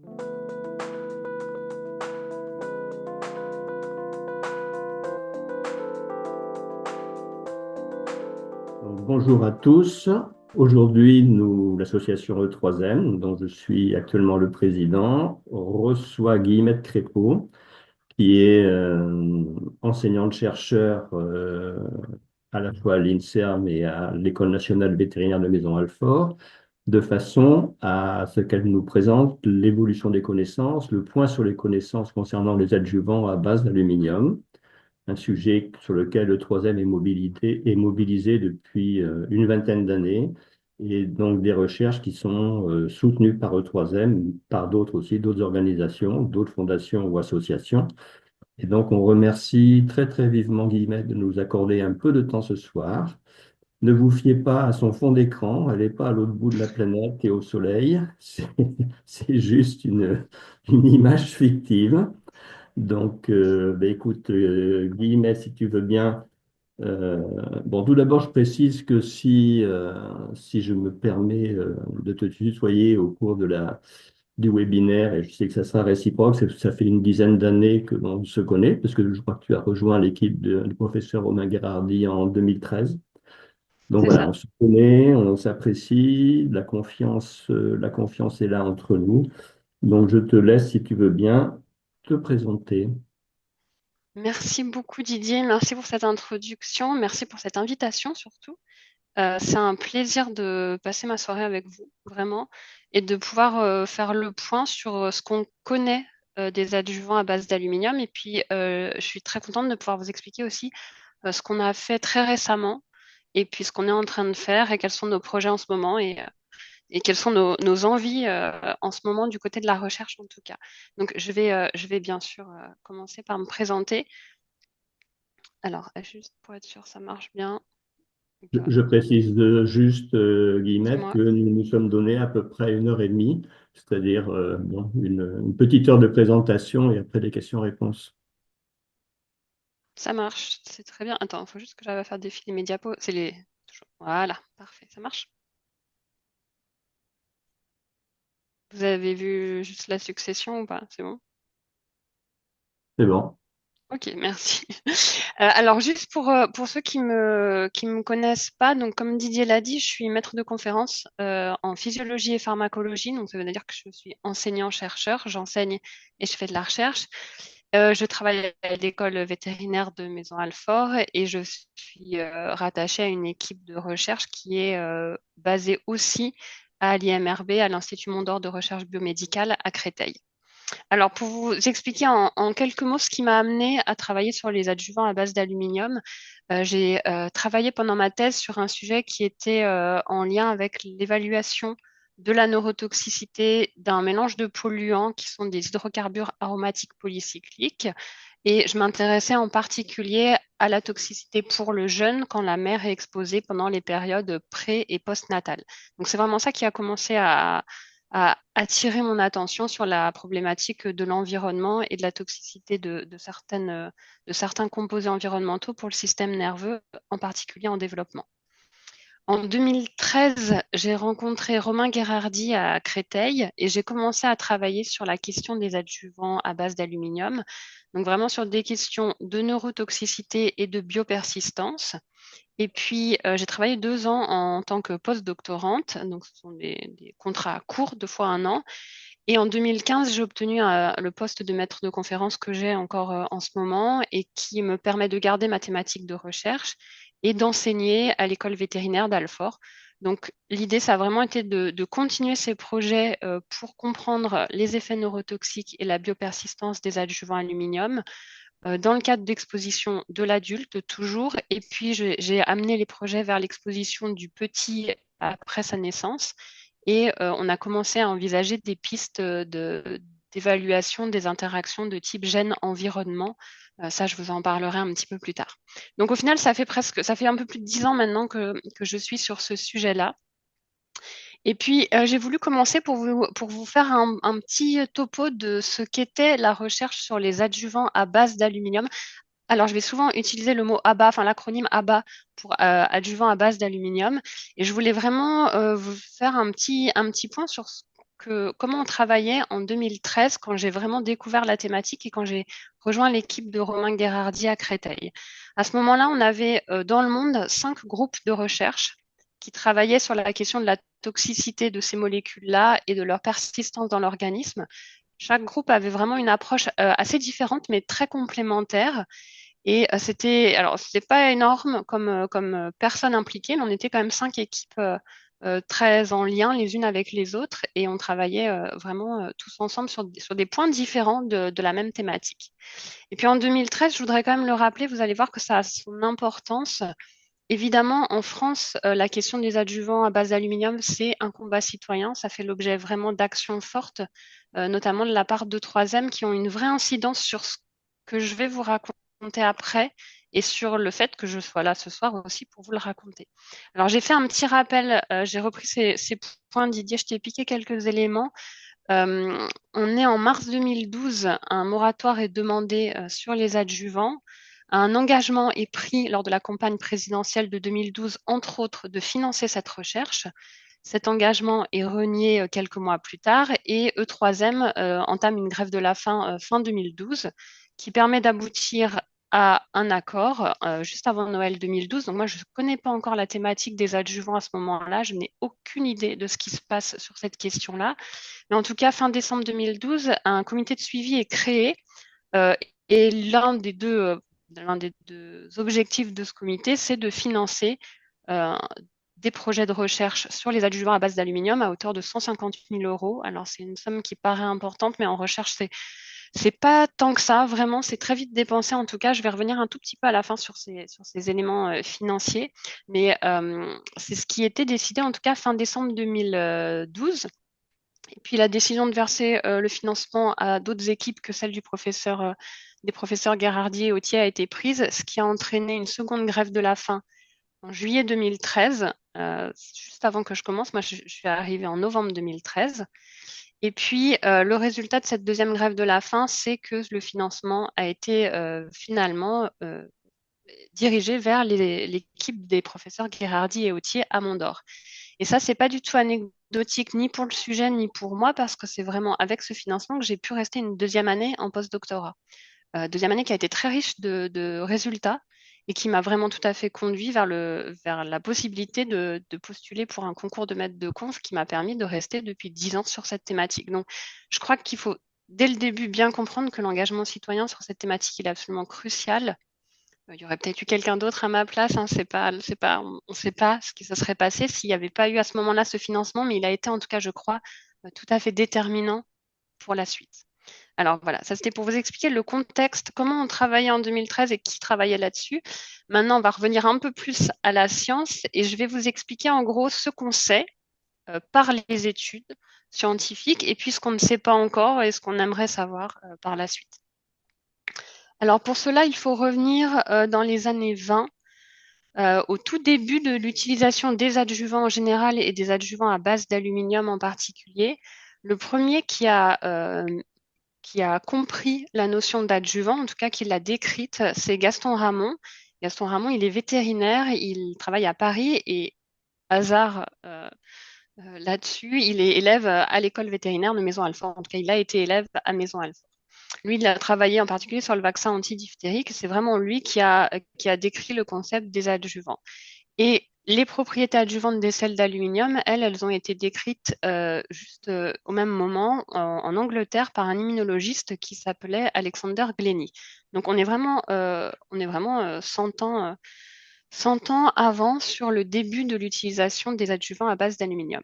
Donc, bonjour à tous. Aujourd'hui, l'association E3M, dont je suis actuellement le président, reçoit Guillemette Crépeau, qui est enseignante-chercheur à la fois à l'INSERM et à l'École nationale vétérinaire de Maison-Alfort, de façon à ce qu'elle nous présente l'évolution des connaissances, le point sur les connaissances concernant les adjuvants à base d'aluminium, un sujet sur lequel le troisième est mobilisé depuis une vingtaine d'années, et donc des recherches qui sont soutenues par E3M, par d'autres aussi, d'autres organisations, d'autres fondations ou associations. Et donc on remercie très très vivement Guillemette de nous accorder un peu de temps ce soir. Ne vous fiez pas à son fond d'écran, elle n'est pas à l'autre bout de la planète et au soleil, c'est juste une image fictive. Donc, écoute, Guillemette, si tu veux bien. euh, bon, tout d'abord, je précise que si je me permets de te tutoyer au cours du webinaire, et je sais que ça sera réciproque, ça fait une dizaine d'années que l'on se connaît, parce que je crois que tu as rejoint l'équipe du professeur Romain Gherardi en 2013. Donc C'est voilà, ça. on se connaît, on s'apprécie, la confiance est là entre nous. Donc, je te laisse, si tu veux bien, te présenter. Merci beaucoup Didier, merci pour cette introduction, merci pour cette invitation surtout. C'est un plaisir de passer ma soirée avec vous, vraiment, et de pouvoir faire le point sur ce qu'on connaît des adjuvants à base d'aluminium. Et puis, je suis très contente de pouvoir vous expliquer aussi ce qu'on a fait très récemment, et puis ce qu'on est en train de faire, et quels sont nos projets en ce moment, et quelles sont nos envies en ce moment du côté de la recherche en tout cas. Donc, je vais bien sûr commencer par me présenter. Alors, juste pour être sûr, ça marche bien. Donc, Je précise juste, Guillemette, dis-moi, que nous nous sommes donné à peu près 1 heure et demie, c'est-à-dire bon, une petite heure de présentation et après des questions-réponses. ça marche, c'est très bien. Attends, il faut juste que j'arrive à faire défiler mes diapos. C'est les. Voilà, parfait, ça marche. Vous avez vu juste la succession ou pas? C'est bon? C'est bon. Ok, merci. Alors, juste pour ceux qui me connaissent pas, donc comme Didier l'a dit, je suis maître de conférence en physiologie et pharmacologie. Donc, ça veut dire que je suis enseignant-chercheur. J'enseigne et je fais de la recherche. Je travaille à l'école vétérinaire de Maison-Alfort et je suis rattachée à une équipe de recherche qui est basée aussi à l'IMRB, à l'Institut Mondor de recherche biomédicale à Créteil. Alors, pour vous expliquer en quelques mots ce qui m'a amené à travailler sur les adjuvants à base d'aluminium, j'ai travaillé pendant ma thèse sur un sujet qui était en lien avec l'évaluation de la neurotoxicité d'un mélange de polluants qui sont des hydrocarbures aromatiques polycycliques. Et je m'intéressais en particulier à la toxicité pour le jeune quand la mère est exposée pendant les périodes pré- et postnatales. Donc, c'est vraiment ça qui a commencé à attirer mon attention sur la problématique de l'environnement et de la toxicité de certains composés environnementaux pour le système nerveux, en particulier en développement. En 2013, j'ai rencontré Romain Gherardi à Créteil et j'ai commencé à travailler sur la question des adjuvants à base d'aluminium, donc vraiment sur des questions de neurotoxicité et de biopersistance. Et puis, j'ai travaillé 2 ans en tant que post-doctorante, donc ce sont des contrats courts, 2 fois 1 an. Et en 2015, j'ai obtenu le poste de maître de conférence que j'ai encore en ce moment et qui me permet de garder ma thématique de recherche et d'enseigner à l'école vétérinaire d'Alfort. Donc, l'idée, ça a vraiment été de continuer ces projets pour comprendre les effets neurotoxiques et la biopersistance des adjuvants aluminium dans le cadre d'exposition de l'adulte toujours. Et puis, j'ai amené les projets vers l'exposition du petit après sa naissance. Et on a commencé à envisager des pistes d'évaluation des interactions de type gène-environnement. Ça, je vous en parlerai un petit peu plus tard. Donc, au final, ça fait un peu plus de 10 ans maintenant que je suis sur ce sujet-là. Et puis, j'ai voulu commencer pour vous faire un petit topo de ce qu'était la recherche sur les adjuvants à base d'aluminium. Alors, je vais souvent utiliser le mot ABA, enfin l'acronyme ABA pour adjuvant à base d'aluminium. Et je voulais vraiment vous faire un petit point sur comment on travaillait en 2013 quand j'ai vraiment découvert la thématique et quand j'ai rejoint l'équipe de Romain Guérardi à Créteil. À ce moment-là, on avait dans le monde 5 groupes de recherche qui travaillaient sur la question de la toxicité de ces molécules-là et de leur persistance dans l'organisme. Chaque groupe avait vraiment une approche assez différente, mais très complémentaire. Et c'était pas énorme comme personnes impliquées, mais on était quand même 5 équipes très en lien les unes avec les autres et on travaillait vraiment tous ensemble sur des points différents de la même thématique. Et puis en 2013, je voudrais quand même le rappeler, vous allez voir que ça a son importance. Évidemment, en France, la question des adjuvants à base d'aluminium, c'est un combat citoyen. Ça fait l'objet vraiment d'actions fortes, notamment de la part de 3M, qui ont une vraie incidence sur ce que je vais vous raconter après et sur le fait que je sois là ce soir aussi pour vous le raconter. Alors, j'ai fait un petit rappel, j'ai repris ces points, Didier, je t'ai piqué quelques éléments. On est en mars 2012, un moratoire est demandé sur les adjuvants. Un engagement est pris lors de la campagne présidentielle de 2012, entre autres, de financer cette recherche. Cet engagement est renié quelques mois plus tard et E3M entame une grève de la faim fin 2012 qui permet d'aboutir à un accord juste avant Noël 2012. Donc moi, je ne connais pas encore la thématique des adjuvants à ce moment-là. Je n'ai aucune idée de ce qui se passe sur cette question-là. Mais en tout cas, fin décembre 2012, un comité de suivi est créé euh, et l'un des deux objectifs de ce comité, c'est de financer euh, des projets de recherche sur les adjuvants à base d'aluminium à hauteur de 150 000 euros. Alors, c'est une somme qui paraît importante, mais en recherche, c'est pas tant que ça. Vraiment, c'est très vite dépensé. En tout cas, je vais revenir un tout petit peu à la fin sur ces éléments financiers. Mais c'est ce qui était décidé, en tout cas, fin décembre 2012. Et puis la décision de verser le financement à d'autres équipes que celle des professeurs Guérardi et Autier a été prise, ce qui a entraîné une seconde grève de la faim en juillet 2013, juste avant que je commence. Moi, je suis arrivée en novembre 2013. Et puis, le résultat de cette deuxième grève de la faim, c'est que le financement a été finalement dirigé vers l'équipe des professeurs Guérardi et Autier à Mondor. Et ça, c'est pas du tout anecdotique ni pour le sujet ni pour moi parce que c'est vraiment avec ce financement que j'ai pu rester une deuxième année en post-doctorat. Deuxième année qui a été très riche de résultats et qui m'a vraiment tout à fait conduit vers la possibilité de postuler pour un concours de maître de conf qui m'a permis de rester depuis 10 ans sur cette thématique. Donc, je crois qu'il faut dès le début bien comprendre que l'engagement citoyen sur cette thématique il est absolument crucial. Il y aurait peut-être eu quelqu'un d'autre à ma place, hein, on ne sait pas ce qui se serait passé s'il n'y avait pas eu à ce moment-là ce financement, mais il a été en tout cas, je crois, tout à fait déterminant pour la suite. Alors voilà, ça c'était pour vous expliquer le contexte, comment on travaillait en 2013 et qui travaillait là-dessus. Maintenant, on va revenir un peu plus à la science et je vais vous expliquer en gros ce qu'on sait par les études scientifiques et puis ce qu'on ne sait pas encore et ce qu'on aimerait savoir par la suite. Alors pour cela, il faut revenir dans les années 20, au tout début de l'utilisation des adjuvants en général et des adjuvants à base d'aluminium en particulier. Le premier qui a compris la notion d'adjuvant, en tout cas qui l'a décrite, c'est Gaston Ramon. Gaston Ramon, il est vétérinaire, il travaille à Paris et hasard là-dessus, il est élève à l'école vétérinaire de Maison-Alfort. En tout cas, il a été élève à Maison-Alfort. Lui, il a travaillé en particulier sur le vaccin antidiphtérique. C'est vraiment lui qui a décrit le concept des adjuvants. Et les propriétés adjuvantes des sels d'aluminium, elles ont été décrites juste au même moment en Angleterre par un immunologiste qui s'appelait Alexander Glennie. Donc on est vraiment 100 ans avant sur le début de l'utilisation des adjuvants à base d'aluminium.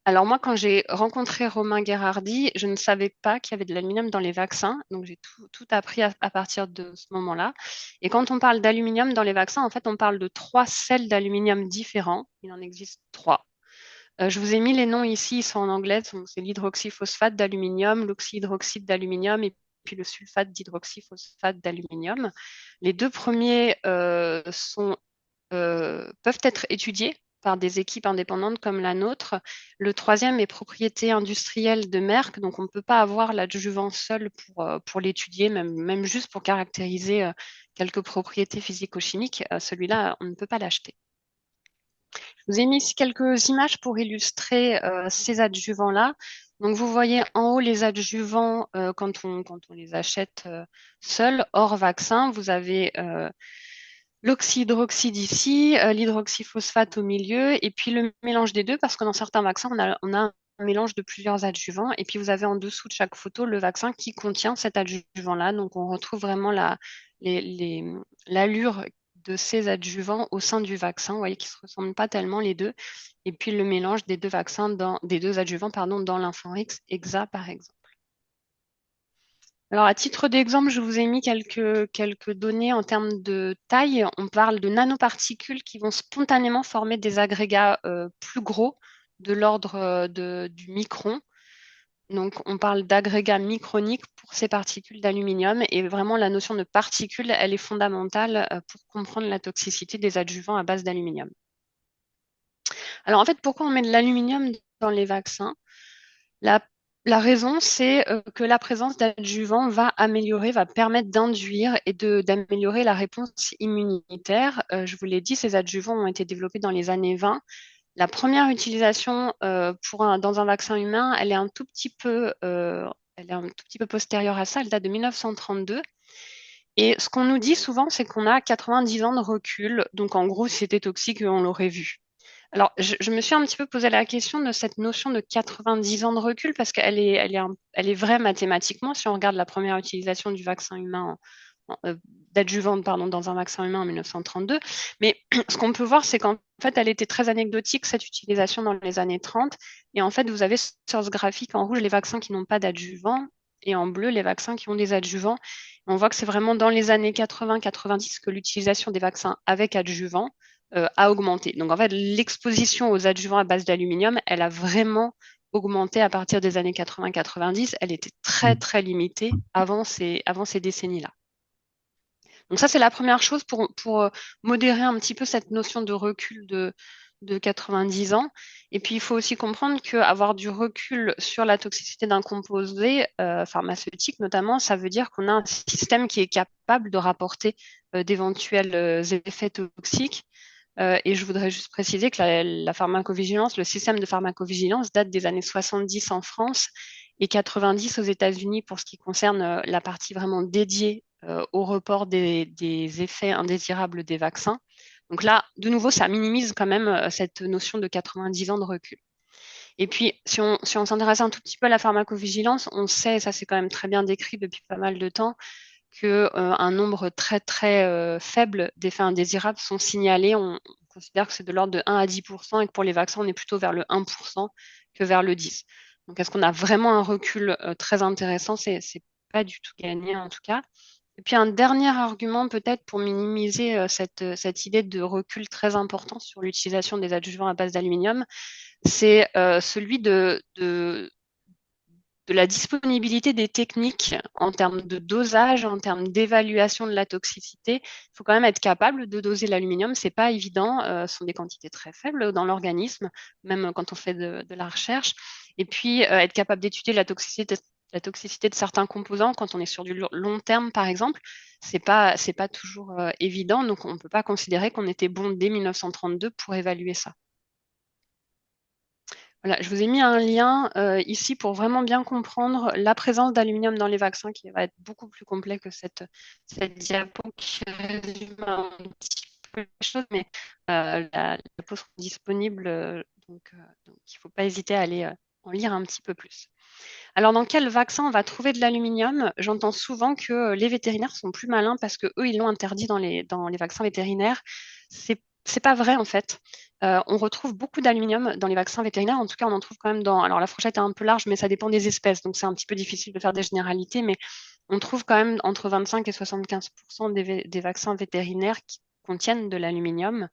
Alors moi, quand j'ai rencontré Romain Guérardi, je ne savais pas qu'il y avait de l'aluminium dans les vaccins, donc j'ai tout appris à partir de ce moment-là. Et quand on parle d'aluminium dans les vaccins, en fait, on parle de 3 sels d'aluminium différents. Il en existe 3. Je vous ai mis les noms ici, ils sont en anglais, c'est l'hydroxyphosphate d'aluminium, l'oxyhydroxyde d'aluminium et puis le sulfate d'hydroxyphosphate d'aluminium. Les deux premiers peuvent être étudiés par des équipes indépendantes comme la nôtre. Le troisième est propriété industrielle de Merck, donc on ne peut pas avoir l'adjuvant seul pour l'étudier, même juste pour caractériser quelques propriétés physico-chimiques. Celui-là, on ne peut pas l'acheter. Je vous ai mis ici quelques images pour illustrer ces adjuvants-là. Donc, vous voyez en haut les adjuvants quand on les achète seuls, hors vaccin. Vous avez l'oxydroxyde ici, l'hydroxyphosphate au milieu, et puis le mélange des deux, parce que dans certains vaccins, on a un mélange de plusieurs adjuvants. Et puis, vous avez en dessous de chaque photo le vaccin qui contient cet adjuvant-là. Donc, on retrouve vraiment les, les- l'allure de ces adjuvants au sein du vaccin. Vous voyez qu'ils ne se ressemblent pas tellement les deux. Et puis le mélange des deux vaccins des deux adjuvants pardon, dans l'Infanrix EXA par exemple. Alors à titre d'exemple, je vous ai mis quelques données en termes de taille. On parle de nanoparticules qui vont spontanément former des agrégats plus gros de l'ordre du micron. Donc, on parle d'agrégats microniques pour ces particules d'aluminium et vraiment la notion de particules, elle est fondamentale pour comprendre la toxicité des adjuvants à base d'aluminium. Alors en fait, pourquoi on met de l'aluminium dans les vaccins? La, la raison, c'est que la présence d'adjuvants va améliorer, va permettre d'induire et d'améliorer la réponse immunitaire. Je vous l'ai dit, ces adjuvants ont été développés dans les années 20. La première utilisation dans un vaccin humain, elle est un tout petit peu postérieure à ça, elle date de 1932. Et ce qu'on nous dit souvent, c'est qu'on a 90 ans de recul. Donc en gros, si c'était toxique, on l'aurait vu. Alors, je me suis un petit peu posé la question de cette notion de 90 ans de recul parce elle est vraie mathématiquement si on regarde la première utilisation du vaccin humain, d'adjuvant, pardon, dans un vaccin humain en 1932. Mais ce qu'on peut voir, c'est qu'en fait, elle était très anecdotique, cette utilisation dans les années 30. Et en fait, vous avez sur ce graphique en rouge les vaccins qui n'ont pas d'adjuvant et en bleu les vaccins qui ont des adjuvants. On voit que c'est vraiment dans les années 80-90 que l'utilisation des vaccins avec adjuvant a augmenté. Donc en fait, l'exposition aux adjuvants à base d'aluminium, elle a vraiment augmenté à partir des années 80-90. Elle était très très limitée avant ces décennies-là. Donc ça, c'est la première chose pour modérer un petit peu cette notion de recul de 90 ans. Et puis, il faut aussi comprendre qu'avoir du recul sur la toxicité d'un composé pharmaceutique, notamment, ça veut dire qu'on a un système qui est capable de rapporter d'éventuels effets toxiques. Et je voudrais juste préciser que la pharmacovigilance, le système de pharmacovigilance date des années 70 en France et 90 aux États-Unis pour ce qui concerne la partie vraiment dédiée au report des effets indésirables des vaccins. Donc là, de nouveau, ça minimise quand même cette notion de 90 ans de recul. Et puis, si on s'intéresse un tout petit peu à la pharmacovigilance, on sait, et ça c'est quand même très bien décrit depuis pas mal de temps, que un nombre très très faible d'effets indésirables sont signalés. On considère que c'est de l'ordre de 1 à 10 et que pour les vaccins, on est plutôt vers le 1 que vers le 10. Donc, est-ce qu'on a vraiment un recul très intéressant? C'est pas du tout gagné en tout cas. Et puis un dernier argument peut-être pour minimiser cette idée de recul très important sur l'utilisation des adjuvants à base d'aluminium, c'est celui de la disponibilité des techniques en termes de dosage, en termes d'évaluation de la toxicité. Il faut quand même être capable de doser l'aluminium. C'est pas évident. Ce sont des quantités très faibles dans l'organisme, même quand on fait de la recherche. Et puis, être capable d'étudier la toxicité de certains composants quand on est sur du long terme, par exemple, c'est pas toujours évident. Donc, on ne peut pas considérer qu'on était bon dès 1932 pour évaluer ça. Voilà, je vous ai mis un lien ici pour vraiment bien comprendre la présence d'aluminium dans les vaccins, qui va être beaucoup plus complet que cette diapo qui résume un petit peu les choses, mais la diapo sera disponible, donc il ne faut pas hésiter à aller en lire un petit peu plus. Alors, dans quel vaccin on va trouver de l'aluminium? J'entends souvent que les vétérinaires sont plus malins parce que eux, ils l'ont interdit dans les vaccins vétérinaires. C'est pas vrai en fait. On retrouve beaucoup d'aluminium dans les vaccins vétérinaires. En tout cas, on en trouve quand même dans. Alors, la fourchette est un peu large, mais ça dépend des espèces, donc c'est un petit peu difficile de faire des généralités. Mais on trouve quand même entre 25 et 75 des vaccins vétérinaires qui contiennent de l'aluminium.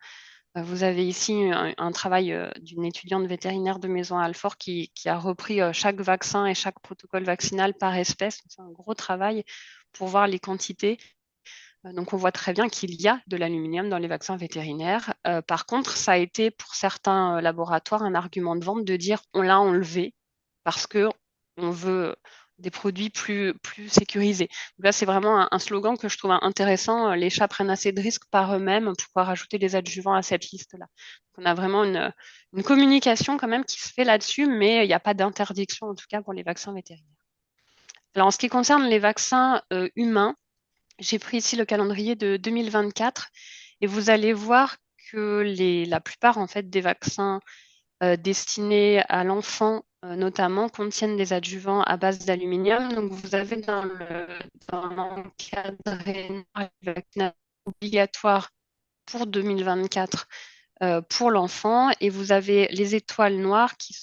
Vous avez ici un travail d'une étudiante vétérinaire de Maison Alfort qui a repris chaque vaccin et chaque protocole vaccinal par espèce. C'est un gros travail pour voir les quantités. Donc, on voit très bien qu'il y a de l'aluminium dans les vaccins vétérinaires. Par contre, ça a été pour certains laboratoires un argument de vente de dire on l'a enlevé parce que on veut des produits plus sécurisés. Donc là, c'est vraiment un slogan que je trouve intéressant. Les chats prennent assez de risques par eux-mêmes pour pouvoir ajouter des adjuvants à cette liste-là. On a vraiment une communication quand même qui se fait là-dessus, mais il n'y a pas d'interdiction en tout cas pour les vaccins vétérinaires. Alors en ce qui concerne les vaccins humains, j'ai pris ici le calendrier de 2024 et vous allez voir que la plupart en fait des vaccins destinés à l'enfant notamment contiennent des adjuvants à base d'aluminium. Donc vous avez dans l'encadré obligatoire pour 2024 pour l'enfant et vous avez les étoiles noires qui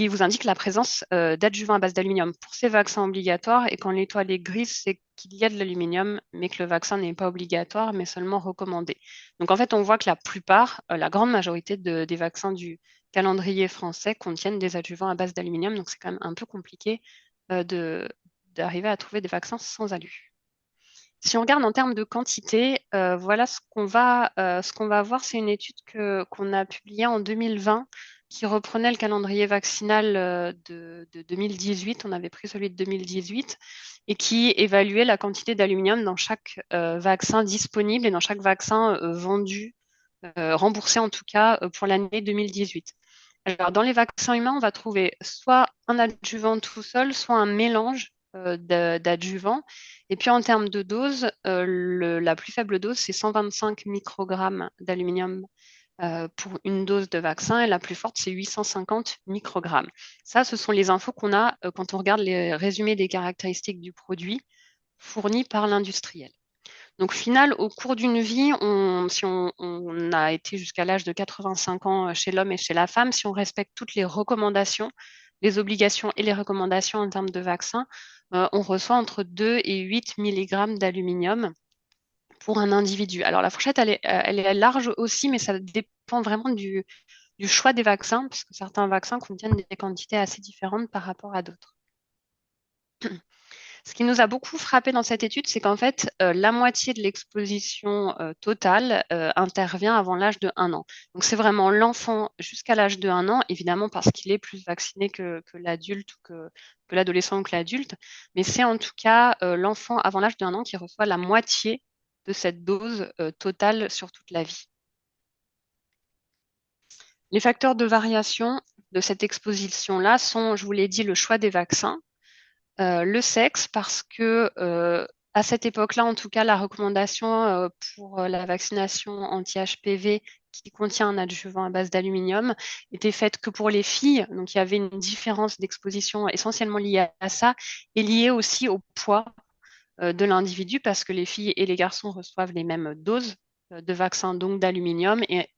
vous indiquent la présence d'adjuvants à base d'aluminium pour ces vaccins obligatoires. Et quand l'étoile est grise, c'est qu'il y a de l'aluminium, mais que le vaccin n'est pas obligatoire, mais seulement recommandé. Donc en fait, on voit que la plupart, la grande majorité des vaccins du calendrier français contiennent des adjuvants à base d'aluminium. Donc c'est quand même un peu compliqué d'arriver à trouver des vaccins sans alu. Si on regarde en termes de quantité, voilà ce qu'on va voir, c'est une étude qu'on a publiée en 2020 qui reprenait le calendrier vaccinal de 2018. On avait pris celui de 2018 et qui évaluait la quantité d'aluminium dans chaque vaccin disponible et dans chaque vaccin vendu, remboursé en tout cas pour l'année 2018. Alors, dans les vaccins humains, on va trouver soit un adjuvant tout seul, soit un mélange d'adjuvants. Et puis, en termes de dose, la plus faible dose, c'est 125 microgrammes d'aluminium pour une dose de vaccin et la plus forte, c'est 850 microgrammes. Ça, ce sont les infos qu'on a quand on regarde les résumés des caractéristiques du produit fournis par l'industriel. Donc, final, au cours d'une vie, si on a été jusqu'à l'âge de 85 ans chez l'homme et chez la femme, si on respecte toutes les recommandations, les obligations et les recommandations en termes de vaccins, on reçoit entre 2 et 8 mg d'aluminium pour un individu. Alors, la fourchette, elle est large aussi, mais ça dépend vraiment du choix des vaccins, parce que certains vaccins contiennent des quantités assez différentes par rapport à d'autres. Ce qui nous a beaucoup frappé dans cette étude, c'est qu'en fait, la moitié de l'exposition totale intervient avant l'âge de 1 an. Donc, c'est vraiment l'enfant jusqu'à l'âge de 1 an, évidemment parce qu'il est plus vacciné que l'adulte ou que l'adolescent ou que l'adulte. Mais c'est en tout cas l'enfant avant l'âge de 1 an qui reçoit la moitié de cette dose totale sur toute la vie. Les facteurs de variation de cette exposition-là sont, je vous l'ai dit, le choix des vaccins, le sexe, parce que à cette époque-là, en tout cas, la recommandation pour la vaccination anti-HPV qui contient un adjuvant à base d'aluminium était faite que pour les filles. Donc, il y avait une différence d'exposition essentiellement liée à ça et liée aussi au poids de l'individu parce que les filles et les garçons reçoivent les mêmes doses de vaccins, donc d'aluminium, et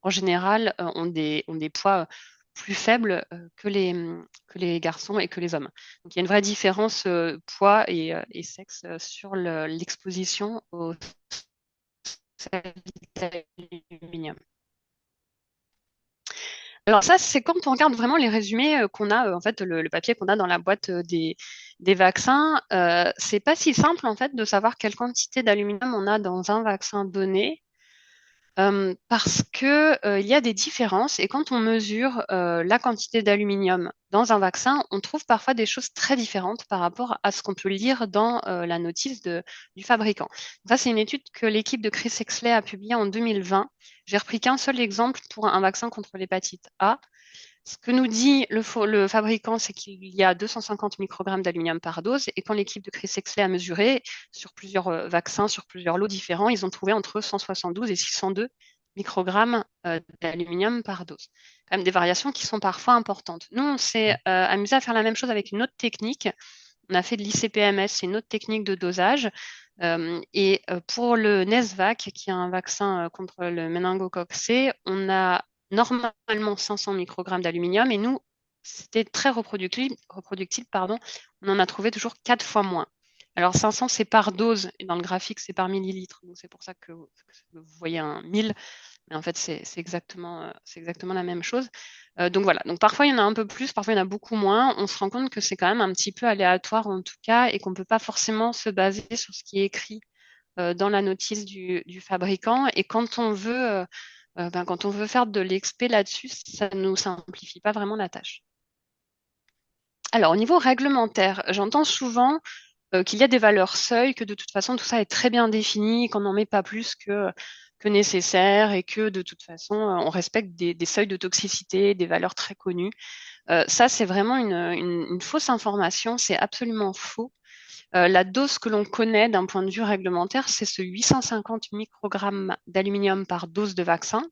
en général ont des poids plus faibles que les garçons et que les hommes. Donc il y a une vraie différence poids et sexe sur l'exposition au sel d'aluminium. Alors ça, c'est quand on regarde vraiment les résumés qu'on a, en fait, le papier qu'on a dans la boîte des vaccins. C'est pas si simple en fait de savoir quelle quantité d'aluminium on a dans un vaccin donné. Parce que il y a des différences et quand on mesure la quantité d'aluminium dans un vaccin, on trouve parfois des choses très différentes par rapport à ce qu'on peut lire dans la notice du fabricant. Ça, c'est une étude que l'équipe de Chris Exley a publiée en 2020. J'ai repris qu'un seul exemple pour un vaccin contre l'hépatite A. Ce que nous dit le fabricant, c'est qu'il y a 250 microgrammes d'aluminium par dose. Et quand l'équipe de Chris Exley a mesuré sur plusieurs vaccins, sur plusieurs lots différents, ils ont trouvé entre 172 et 602 microgrammes d'aluminium par dose. Quand même des variations qui sont parfois importantes. Nous, on s'est amusé à faire la même chose avec une autre technique. On a fait de l'ICP-MS, c'est une autre technique de dosage. Et pour le Nesvac, qui est un vaccin contre le méningocoque C, on a normalement 500 microgrammes d'aluminium et nous, c'était très reproductible, pardon, on en a trouvé toujours 4 fois moins. Alors 500, c'est par dose et dans le graphique, c'est par millilitre. Donc c'est pour ça que vous voyez un 1000, mais en fait, c'est exactement la même chose. Donc voilà, donc parfois il y en a un peu plus, parfois il y en a beaucoup moins. On se rend compte que c'est quand même un petit peu aléatoire en tout cas et qu'on ne peut pas forcément se baser sur ce qui est écrit dans la notice du fabricant. Et quand on veut faire de l'expé là-dessus, ça ne nous simplifie pas vraiment la tâche. Alors, au niveau réglementaire, j'entends souvent qu'il y a des valeurs seuils, que de toute façon, tout ça est très bien défini, qu'on n'en met pas plus que nécessaire et que de toute façon, on respecte des seuils de toxicité, des valeurs très connues. Ça, c'est vraiment une fausse information, c'est absolument faux. La dose que l'on connaît d'un point de vue réglementaire, c'est ce 850 microgrammes d'aluminium par dose de vaccin.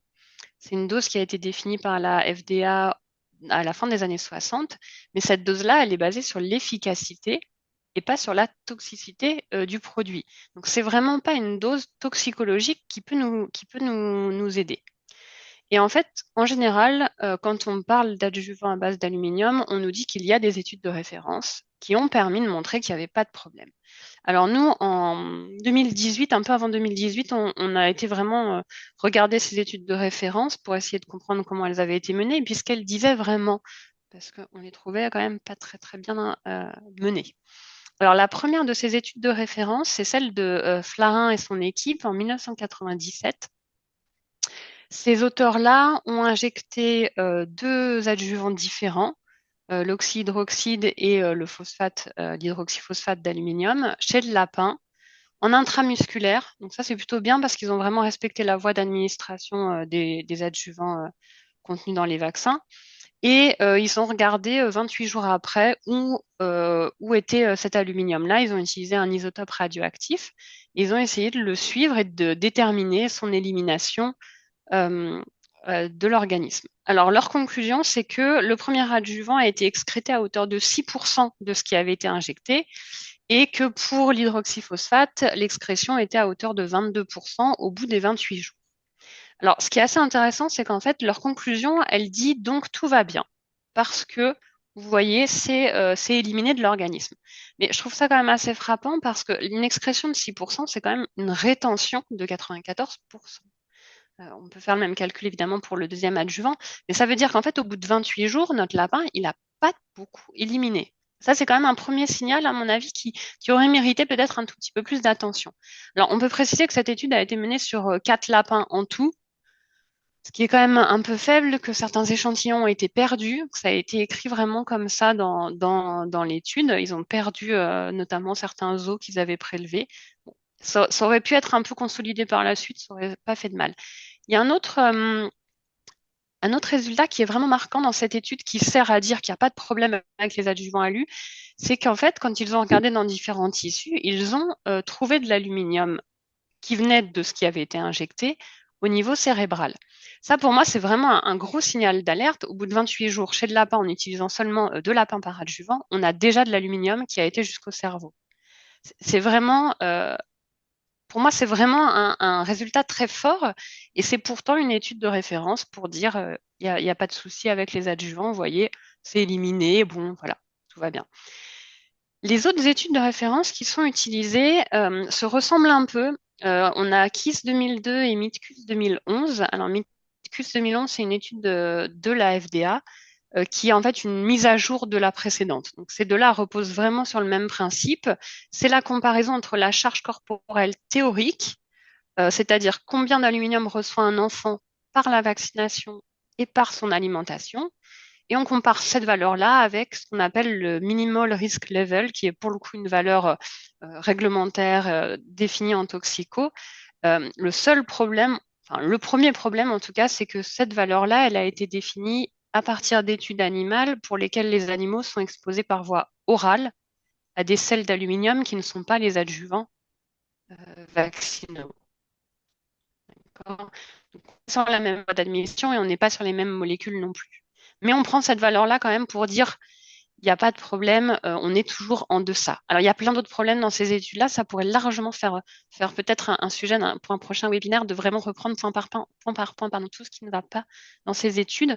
C'est une dose qui a été définie par la FDA à la fin des années 60, mais cette dose-là, elle est basée sur l'efficacité et pas sur la toxicité du produit. Donc, c'est vraiment pas une dose toxicologique qui peut nous aider. Et en fait, en général, quand on parle d'adjuvants à base d'aluminium, on nous dit qu'il y a des études de référence qui ont permis de montrer qu'il n'y avait pas de problème. Alors nous, en 2018, un peu avant 2018, on a été vraiment regarder ces études de référence pour essayer de comprendre comment elles avaient été menées et puis ce qu'elles disaient vraiment, parce qu'on les trouvait quand même pas très très bien menées. Alors la première de ces études de référence, c'est celle de Flarin et son équipe en 1997. Ces auteurs-là ont injecté deux adjuvants différents, l'oxyhydroxyde et le phosphate, l'hydroxyphosphate d'aluminium, chez le lapin, en intramusculaire. Donc ça, c'est plutôt bien parce qu'ils ont vraiment respecté la voie d'administration des adjuvants contenus dans les vaccins. Et ils ont regardé 28 jours après où était cet aluminium-là. Ils ont utilisé un isotope radioactif. Ils ont essayé de le suivre et de déterminer son élimination euh, de l'organisme. Alors, leur conclusion, c'est que le premier adjuvant a été excrété à hauteur de 6% de ce qui avait été injecté et que pour l'hydroxyphosphate, l'excrétion était à hauteur de 22% au bout des 28 jours. Alors, ce qui est assez intéressant, c'est qu'en fait, leur conclusion, elle dit donc tout va bien parce que vous voyez, c'est éliminé de l'organisme. Mais je trouve ça quand même assez frappant parce qu'une excrétion de 6%, c'est quand même une rétention de 94%. On peut faire le même calcul évidemment pour le deuxième adjuvant, mais ça veut dire qu'en fait, au bout de 28 jours, notre lapin, il n'a pas beaucoup éliminé. Ça, c'est quand même un premier signal, à mon avis, qui aurait mérité peut-être un tout petit peu plus d'attention. Alors, on peut préciser que cette étude a été menée sur 4 lapins en tout, ce qui est quand même un peu faible, que certains échantillons ont été perdus, que ça a été écrit vraiment comme ça dans l'étude. Ils ont perdu notamment certains os qu'ils avaient prélevés. Bon, ça aurait pu être un peu consolidé par la suite, ça aurait pas fait de mal. Il y a un autre résultat qui est vraiment marquant dans cette étude qui sert à dire qu'il n'y a pas de problème avec les adjuvants alu, c'est qu'en fait, quand ils ont regardé dans différents tissus, ils ont trouvé de l'aluminium qui venait de ce qui avait été injecté au niveau cérébral. Ça, pour moi, c'est vraiment un gros signal d'alerte. Au bout de 28 jours, chez le lapin, en utilisant seulement 2 lapins par adjuvant, on a déjà de l'aluminium qui a été jusqu'au cerveau. C'est vraiment pour moi, c'est vraiment un résultat très fort et c'est pourtant une étude de référence pour dire il y a pas de souci avec les adjuvants, vous voyez, c'est éliminé, bon, voilà, tout va bien. Les autres études de référence qui sont utilisées se ressemblent un peu. On a KISS 2002 et MITCUS 2011. Alors, MITCUS 2011, c'est une étude de la FDA qui est en fait une mise à jour de la précédente. Donc ces deux-là reposent vraiment sur le même principe. C'est la comparaison entre la charge corporelle théorique, c'est-à-dire combien d'aluminium reçoit un enfant par la vaccination et par son alimentation. Et on compare cette valeur-là avec ce qu'on appelle le minimal risk level, qui est pour le coup une valeur réglementaire définie en toxico. Le seul problème, enfin, le premier problème en tout cas, c'est que cette valeur-là, elle a été définie à partir d'études animales pour lesquelles les animaux sont exposés par voie orale à des sels d'aluminium qui ne sont pas les adjuvants vaccinaux. Donc, on est sur la même voie d'admission et on n'est pas sur les mêmes molécules non plus. Mais on prend cette valeur-là quand même pour dire il n'y a pas de problème, on est toujours en deçà. Alors, il y a plein d'autres problèmes dans ces études-là. Ça pourrait largement faire peut-être un sujet pour un prochain webinaire de vraiment reprendre point par point, pardon, tout ce qui ne va pas dans ces études.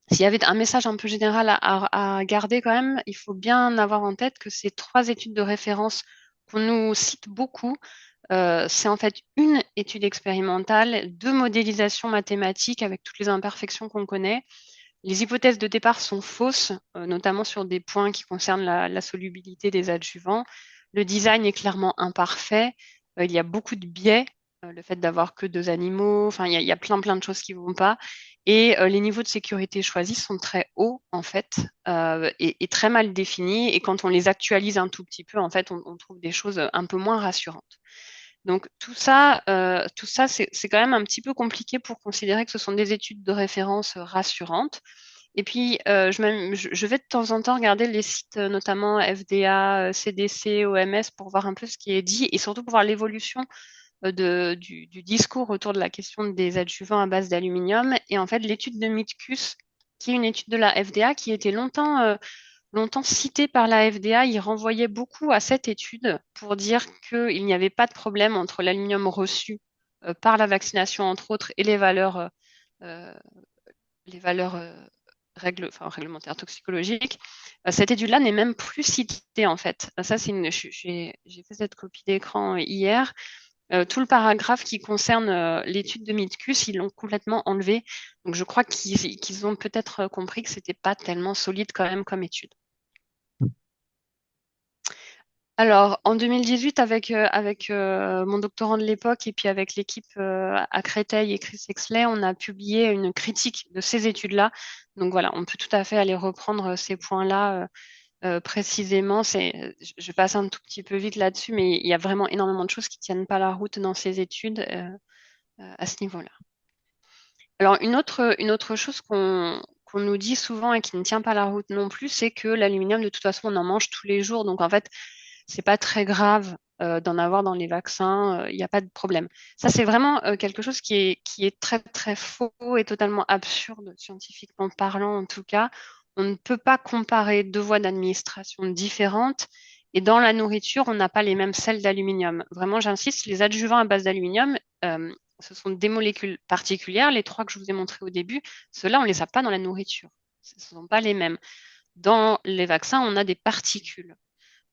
S'il y avait un message un peu général à garder quand même, il faut bien avoir en tête que ces 3 études de référence qu'on nous cite beaucoup, c'est en fait une étude expérimentale, 2 modélisations mathématiques avec toutes les imperfections qu'on connaît. Les hypothèses de départ sont fausses, notamment sur des points qui concernent la solubilité des adjuvants. Le design est clairement imparfait. Il y a beaucoup de biais, le fait d'avoir que 2 animaux. Enfin, il y a plein de choses qui ne vont pas. Et les niveaux de sécurité choisis sont très hauts, en fait, et très mal définis. Et quand on les actualise un tout petit peu, en fait, on trouve des choses un peu moins rassurantes. Donc tout ça, c'est quand même un petit peu compliqué pour considérer que ce sont des études de référence rassurantes. Et puis, je vais de temps en temps regarder les sites, notamment FDA, CDC, OMS, pour voir un peu ce qui est dit et surtout pour voir l'évolution du discours autour de la question des adjuvants à base d'aluminium. Et en fait, l'étude de Mitkus, qui est une étude de la FDA, qui était longtemps citée par la FDA, il renvoyait beaucoup à cette étude pour dire qu'il n'y avait pas de problème entre l'aluminium reçu par la vaccination, entre autres, et euh, les valeurs réglementaires toxicologiques. Cette étude-là n'est même plus citée, en fait. Ça, j'ai fait cette copie d'écran hier. Tout le paragraphe qui concerne l'étude de Mitkus, ils l'ont complètement enlevé. Donc, je crois qu'ils ont peut-être compris que c'était pas tellement solide quand même comme étude. Alors, en 2018, avec mon doctorant de l'époque et puis avec l'équipe à Créteil et Chris Exley, on a publié une critique de ces études-là. Donc voilà, on peut tout à fait aller reprendre ces points-là précisément. Je passe un tout petit peu vite là-dessus, mais il y a vraiment énormément de choses qui tiennent pas la route dans ces études à ce niveau-là. Alors, une autre chose qu'on nous dit souvent et qui ne tient pas la route non plus, c'est que l'aluminium, de toute façon, on en mange tous les jours. Donc, en fait, c'est pas très grave d'en avoir dans les vaccins. Il n'y a pas de problème. Ça, c'est vraiment quelque chose qui est très, très faux et totalement absurde, scientifiquement parlant, en tout cas. On ne peut pas comparer deux voies d'administration différentes. Et dans la nourriture, on n'a pas les mêmes sels d'aluminium. Vraiment, j'insiste, les adjuvants à base d'aluminium, ce sont des molécules particulières, les trois que je vous ai montrés au début, ceux-là, on ne les a pas dans la nourriture. Ce ne sont pas les mêmes. Dans les vaccins, on a des particules.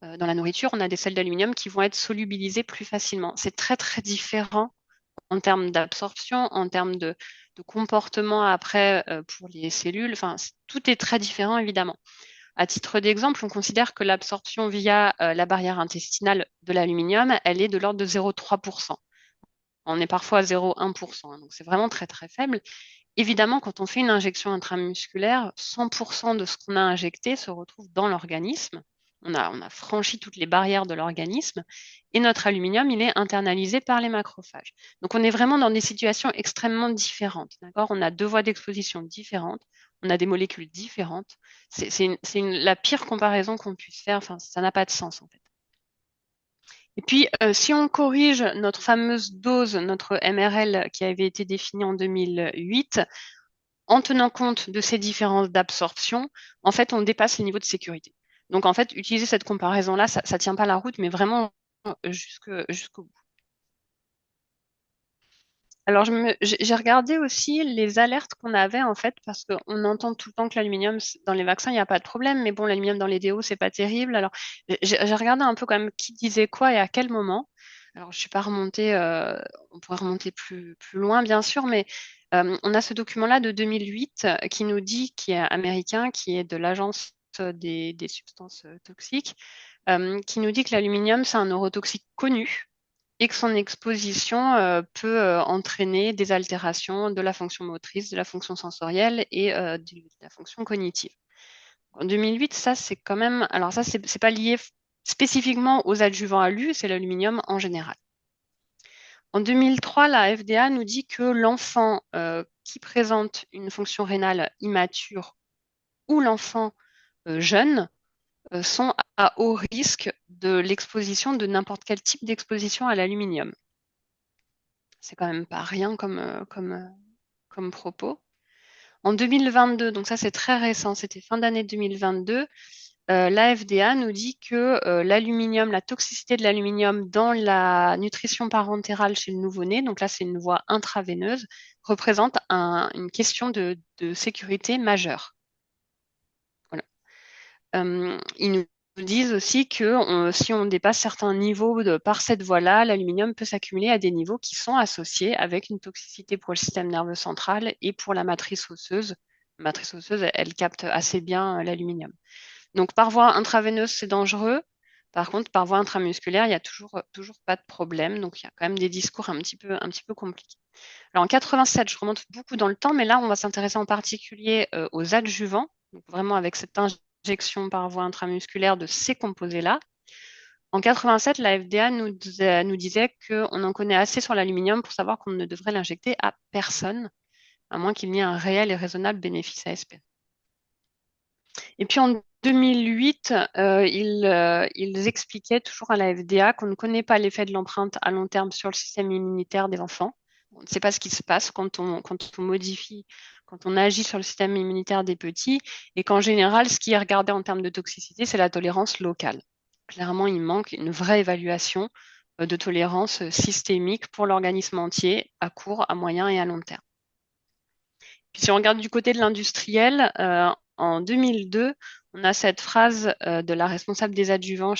Dans la nourriture, on a des sels d'aluminium qui vont être solubilisés plus facilement. C'est très, très différent en termes d'absorption, en termes de comportement après pour les cellules. Enfin, tout est très différent, évidemment. À titre d'exemple, on considère que l'absorption via la barrière intestinale de l'aluminium, elle est de l'ordre de 0,3%. On est parfois à 0,1%, hein, donc c'est vraiment très très faible. Évidemment, quand on fait une injection intramusculaire, 100% de ce qu'on a injecté se retrouve dans l'organisme. On a franchi toutes les barrières de l'organisme et notre aluminium, il est internalisé par les macrophages. Donc on est vraiment dans des situations extrêmement différentes. D'accord? On a deux voies d'exposition différentes, on a des molécules différentes. La pire comparaison qu'on puisse faire. Enfin, ça n'a pas de sens en fait. Et puis, si on corrige notre fameuse dose, notre MRL qui avait été définie en 2008, en tenant compte de ces différences d'absorption, en fait, on dépasse les niveaux de sécurité. Donc, en fait, utiliser cette comparaison-là, ça ne tient pas la route, mais vraiment jusqu'au bout. Alors, j'ai regardé aussi les alertes qu'on avait, en fait, parce qu'on entend tout le temps que l'aluminium, dans les vaccins, il n'y a pas de problème, mais bon, l'aluminium dans les déos, c'est pas terrible. Alors, j'ai regardé un peu quand même qui disait quoi et à quel moment. Alors, je suis pas remontée, on pourrait remonter plus loin, bien sûr, mais on a ce document-là de 2008 qui nous dit, qui est américain, qui est de l'Agence des substances toxiques, qui nous dit que l'aluminium, c'est un neurotoxique connu et que son exposition peut entraîner des altérations de la fonction motrice, de la fonction sensorielle et de la fonction cognitive. En 2008, ça c'est quand même, alors ça c'est pas lié spécifiquement aux adjuvants alu, c'est l'aluminium en général. En 2003, la FDA nous dit que l'enfant qui présente une fonction rénale immature ou l'enfant jeune sont à haut risque de l'exposition de n'importe quel type d'exposition à l'aluminium. C'est quand même pas rien comme propos. En 2022, donc ça c'est très récent, c'était fin d'année 2022, la FDA nous dit que l'aluminium, la toxicité de l'aluminium dans la nutrition parentérale chez le nouveau-né, donc là c'est une voie intraveineuse, représente une question de sécurité majeure. Voilà. Ils nous disent aussi que si on dépasse certains niveaux par cette voie-là, l'aluminium peut s'accumuler à des niveaux qui sont associés avec une toxicité pour le système nerveux central et pour la matrice osseuse. La matrice osseuse, elle capte assez bien l'aluminium. Donc par voie intraveineuse, c'est dangereux. Par contre, par voie intramusculaire, il n'y a toujours pas de problème. Donc, il y a quand même des discours un petit peu compliqués. Alors, en 87, je remonte beaucoup dans le temps, mais là, on va s'intéresser en particulier aux adjuvants, donc vraiment avec cette injection par voie intramusculaire de ces composés-là. En 87, la FDA nous disait qu'on en connaît assez sur l'aluminium pour savoir qu'on ne devrait l'injecter à personne, à moins qu'il n'y ait un réel et raisonnable bénéfice à espérer. Et puis en 2008, ils expliquaient toujours à la FDA qu'on ne connaît pas l'effet de l'empreinte à long terme sur le système immunitaire des enfants. On ne sait pas ce qui se passe quand on modifie, quand on agit sur le système immunitaire des petits, et qu'en général, ce qui est regardé en termes de toxicité, c'est la tolérance locale. Clairement, il manque une vraie évaluation de tolérance systémique pour l'organisme entier à court, à moyen et à long terme. Puis si on regarde du côté de l'industriel, en 2002, on a cette phrase de la responsable des adjuvants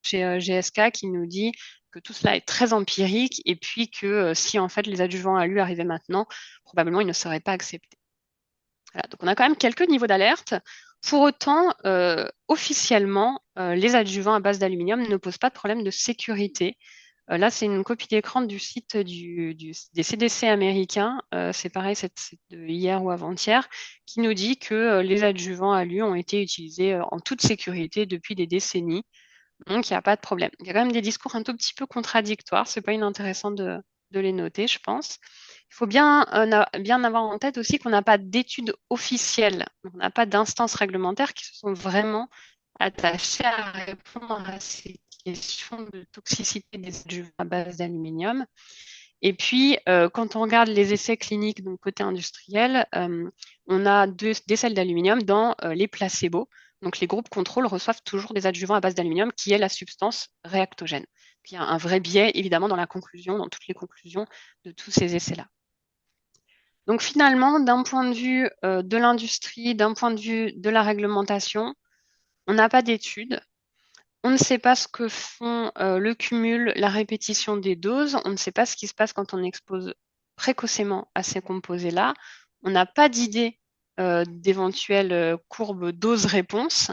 chez GSK qui nous dit que tout cela est très empirique et puis que si en fait les adjuvants à lui arrivaient maintenant, probablement ils ne seraient pas acceptés. Voilà, donc on a quand même quelques niveaux d'alerte. Pour autant, officiellement, les adjuvants à base d'aluminium ne posent pas de problème de sécurité. Là, c'est une copie d'écran du site des CDC américains. C'est pareil, c'est de hier ou avant-hier, qui nous dit que les adjuvants à l'U ont été utilisés en toute sécurité depuis des décennies. Donc, il n'y a pas de problème. Il y a quand même des discours un tout petit peu contradictoires. C'est pas inintéressant de les noter, je pense. Il faut bien avoir en tête aussi qu'on n'a pas d'études officielles. On n'a pas d'instances réglementaires qui se sont vraiment attachées à répondre à ces questions de toxicité des adjuvants à base d'aluminium. Et puis, quand on regarde les essais cliniques, donc côté industriel, on a des sels d'aluminium dans les placebos. Donc, les groupes contrôle reçoivent toujours des adjuvants à base d'aluminium, qui est la substance réactogène. Il y a un vrai biais, évidemment, dans toutes les conclusions de tous ces essais-là. Donc, finalement, d'un point de vue de l'industrie, d'un point de vue de la réglementation, on n'a pas d'études. On ne sait pas ce que font le cumul, la répétition des doses. On ne sait pas ce qui se passe quand on expose précocement à ces composés-là. On n'a pas d'idée d'éventuelles courbes dose-réponse.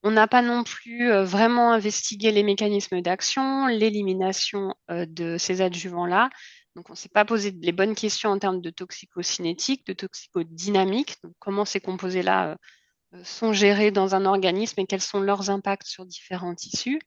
On n'a pas non plus vraiment investigué les mécanismes d'action, l'élimination de ces adjuvants-là. Donc, on ne s'est pas posé les bonnes questions en termes de toxicocinétique, de toxicodynamique, donc comment ces composés-là sont gérés dans un organisme et quels sont leurs impacts sur différents tissus.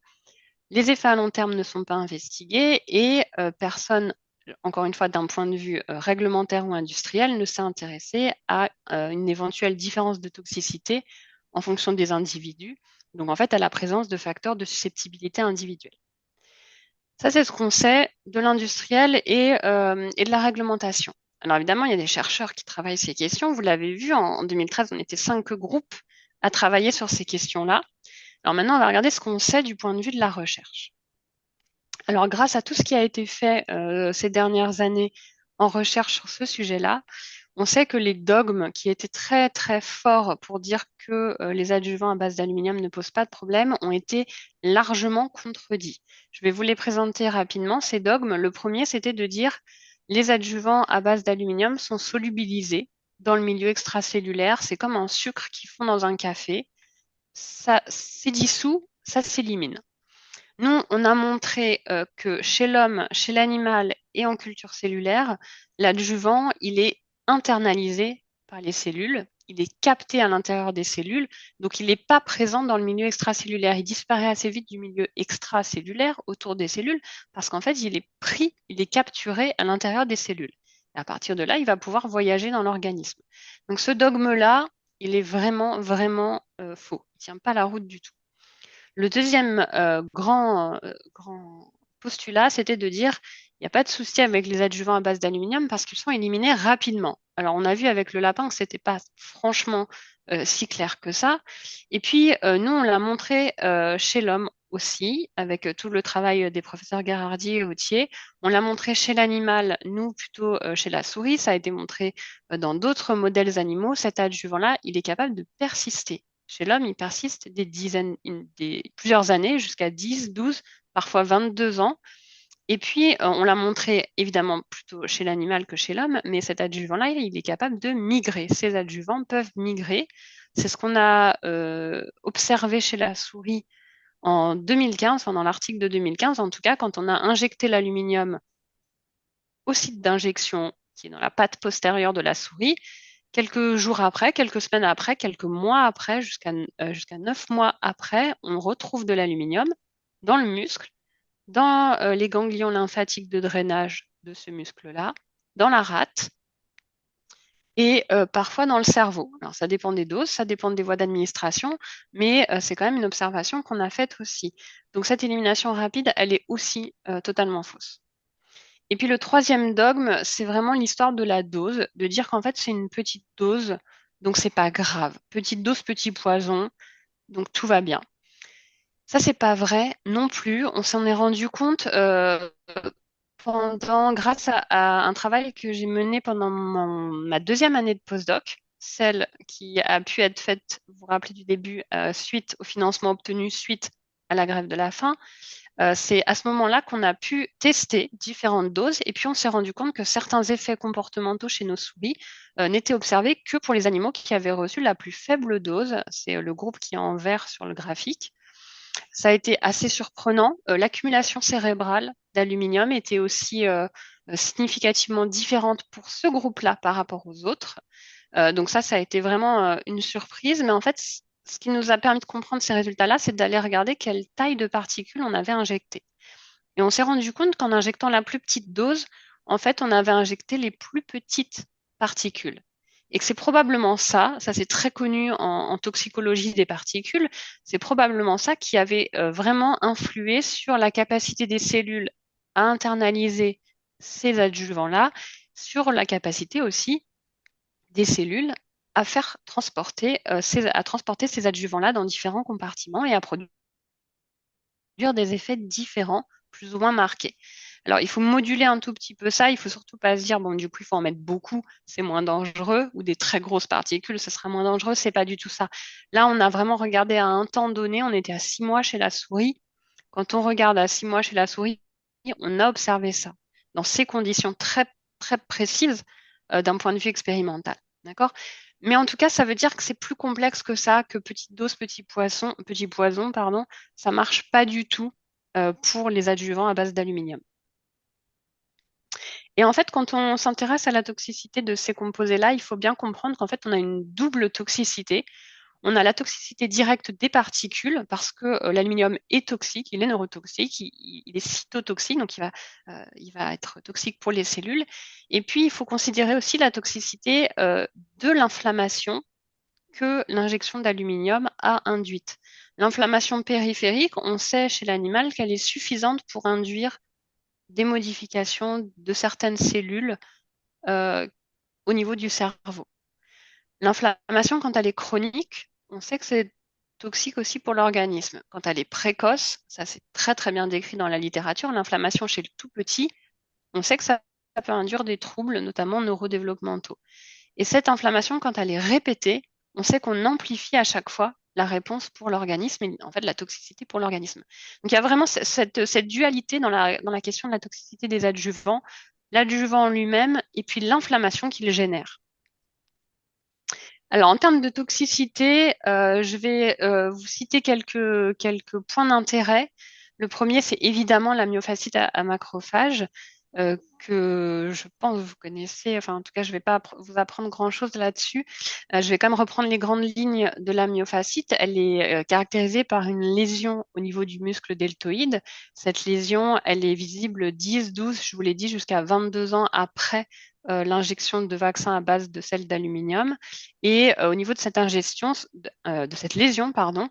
Les effets à long terme ne sont pas investigués et personne, encore une fois, d'un point de vue réglementaire ou industriel, ne s'est intéressé à une éventuelle différence de toxicité en fonction des individus, donc en fait à la présence de facteurs de susceptibilité individuelle. Ça, c'est ce qu'on sait de l'industriel et de la réglementation. Alors évidemment, il y a des chercheurs qui travaillent ces questions. Vous l'avez vu, en 2013, on était 5 groupes à travailler sur ces questions-là. Alors maintenant, on va regarder ce qu'on sait du point de vue de la recherche. Alors grâce à tout ce qui a été fait ces dernières années en recherche sur ce sujet-là, on sait que les dogmes qui étaient très très forts pour dire que les adjuvants à base d'aluminium ne posent pas de problème ont été largement contredits. Je vais vous les présenter rapidement, ces dogmes. Le premier, c'était de dire les adjuvants à base d'aluminium sont solubilisés dans le milieu extracellulaire. C'est comme un sucre qu'ils font dans un café. Ça c'est dissous, ça s'élimine. Nous, on a montré que chez l'homme, chez l'animal et en culture cellulaire, l'adjuvant, il est internalisé par les cellules, il est capté à l'intérieur des cellules, donc il n'est pas présent dans le milieu extracellulaire. Il disparaît assez vite du milieu extracellulaire autour des cellules parce qu'en fait, il est pris, il est capturé à l'intérieur des cellules. Et à partir de là, il va pouvoir voyager dans l'organisme. Donc ce dogme-là, il est vraiment, vraiment faux. Il ne tient pas la route du tout. Le deuxième grand postulat, c'était de dire il n'y a pas de souci avec les adjuvants à base d'aluminium parce qu'ils sont éliminés rapidement. Alors, on a vu avec le lapin que ce n'était pas franchement si clair que ça. Et puis, nous, on l'a montré chez l'homme aussi, avec tout le travail des professeurs Gherardi et Autier. On l'a montré chez l'animal, nous plutôt chez la souris. Ça a été montré dans d'autres modèles animaux. Cet adjuvant-là, il est capable de persister. Chez l'homme, il persiste plusieurs années, jusqu'à 10, 12, parfois 22 ans. Et puis, on l'a montré évidemment plutôt chez l'animal que chez l'homme, mais cet adjuvant-là, il est capable de migrer. Ces adjuvants peuvent migrer. C'est ce qu'on a observé chez la souris en 2015, dans l'article de 2015, en tout cas, quand on a injecté l'aluminium au site d'injection qui est dans la patte postérieure de la souris, quelques jours après, quelques semaines après, quelques mois après, jusqu'à 9 mois après, on retrouve de l'aluminium dans le muscle, dans les ganglions lymphatiques de drainage de ce muscle-là, dans la rate et parfois dans le cerveau. Alors ça dépend des doses, ça dépend des voies d'administration, mais c'est quand même une observation qu'on a faite aussi. Donc cette élimination rapide, elle est aussi totalement fausse. Et puis le troisième dogme, c'est vraiment l'histoire de la dose, de dire qu'en fait c'est une petite dose, donc c'est pas grave. Petite dose, petit poison, donc tout va bien. Ça, c'est pas vrai non plus. On s'en est rendu compte grâce à un travail que j'ai mené pendant ma deuxième année de postdoc, celle qui a pu être faite, vous vous rappelez du début, suite au financement obtenu suite à la grève de la faim. C'est à ce moment-là qu'on a pu tester différentes doses et puis on s'est rendu compte que certains effets comportementaux chez nos souris n'étaient observés que pour les animaux qui avaient reçu la plus faible dose. C'est le groupe qui est en vert sur le graphique. Ça a été assez surprenant. L'accumulation cérébrale d'aluminium était aussi significativement différente pour ce groupe-là par rapport aux autres. Donc ça a été vraiment une surprise. Mais en fait, ce qui nous a permis de comprendre ces résultats-là, c'est d'aller regarder quelle taille de particules on avait injecté. Et on s'est rendu compte qu'en injectant la plus petite dose, en fait, on avait injecté les plus petites particules. Et que c'est probablement ça c'est très connu en toxicologie des particules, c'est probablement ça qui avait vraiment influé sur la capacité des cellules à internaliser ces adjuvants-là, sur la capacité aussi des cellules à faire transporter, à transporter ces adjuvants-là dans différents compartiments et à produire des effets différents, plus ou moins marqués. Alors, il faut moduler un tout petit peu ça. Il faut surtout pas se dire, bon, du coup, il faut en mettre beaucoup, c'est moins dangereux, ou des très grosses particules, ce sera moins dangereux. C'est pas du tout ça. Là, on a vraiment regardé à un temps donné. On était à 6 mois chez la souris. Quand on regarde à 6 mois chez la souris, on a observé ça dans ces conditions très, très précises d'un point de vue expérimental. D'accord? Mais en tout cas, ça veut dire que c'est plus complexe que ça, que petite dose, petit poison, pardon, ça marche pas du tout pour les adjuvants à base d'aluminium. Et en fait, quand on s'intéresse à la toxicité de ces composés-là, il faut bien comprendre qu'en fait, on a une double toxicité. On a la toxicité directe des particules parce que l'aluminium est toxique, il est neurotoxique, il est cytotoxique, donc il va être toxique pour les cellules. Et puis, il faut considérer aussi la toxicité de l'inflammation que l'injection d'aluminium a induite. L'inflammation périphérique, on sait chez l'animal qu'elle est suffisante pour induire des modifications de certaines cellules euh, au niveau du cerveau. L'inflammation, quand elle est chronique, on sait que c'est toxique aussi pour l'organisme. Quand elle est précoce, ça c'est très très bien décrit dans la littérature, l'inflammation chez le tout petit, on sait que ça peut induire des troubles, notamment neurodéveloppementaux. Et cette inflammation, quand elle est répétée, on sait qu'on amplifie à chaque fois la réponse pour l'organisme et en fait la toxicité pour l'organisme. Donc il y a vraiment cette dualité dans la question de la toxicité des adjuvants, l'adjuvant en lui-même et puis l'inflammation qu'il génère. Alors en termes de toxicité, je vais vous citer quelques points d'intérêt. Le premier, c'est évidemment la myofascite à macrophage que je pense que vous connaissez. Enfin, en tout cas, je ne vais pas vous apprendre grand-chose là-dessus. Je vais quand même reprendre les grandes lignes de la myofascite. Elle est caractérisée par une lésion au niveau du muscle deltoïde. Cette lésion, elle est visible 10, 12, je vous l'ai dit, jusqu'à 22 ans après l'injection de vaccins à base de sel d'aluminium. Et au niveau de cette ingestion, de cette lésion, pardon,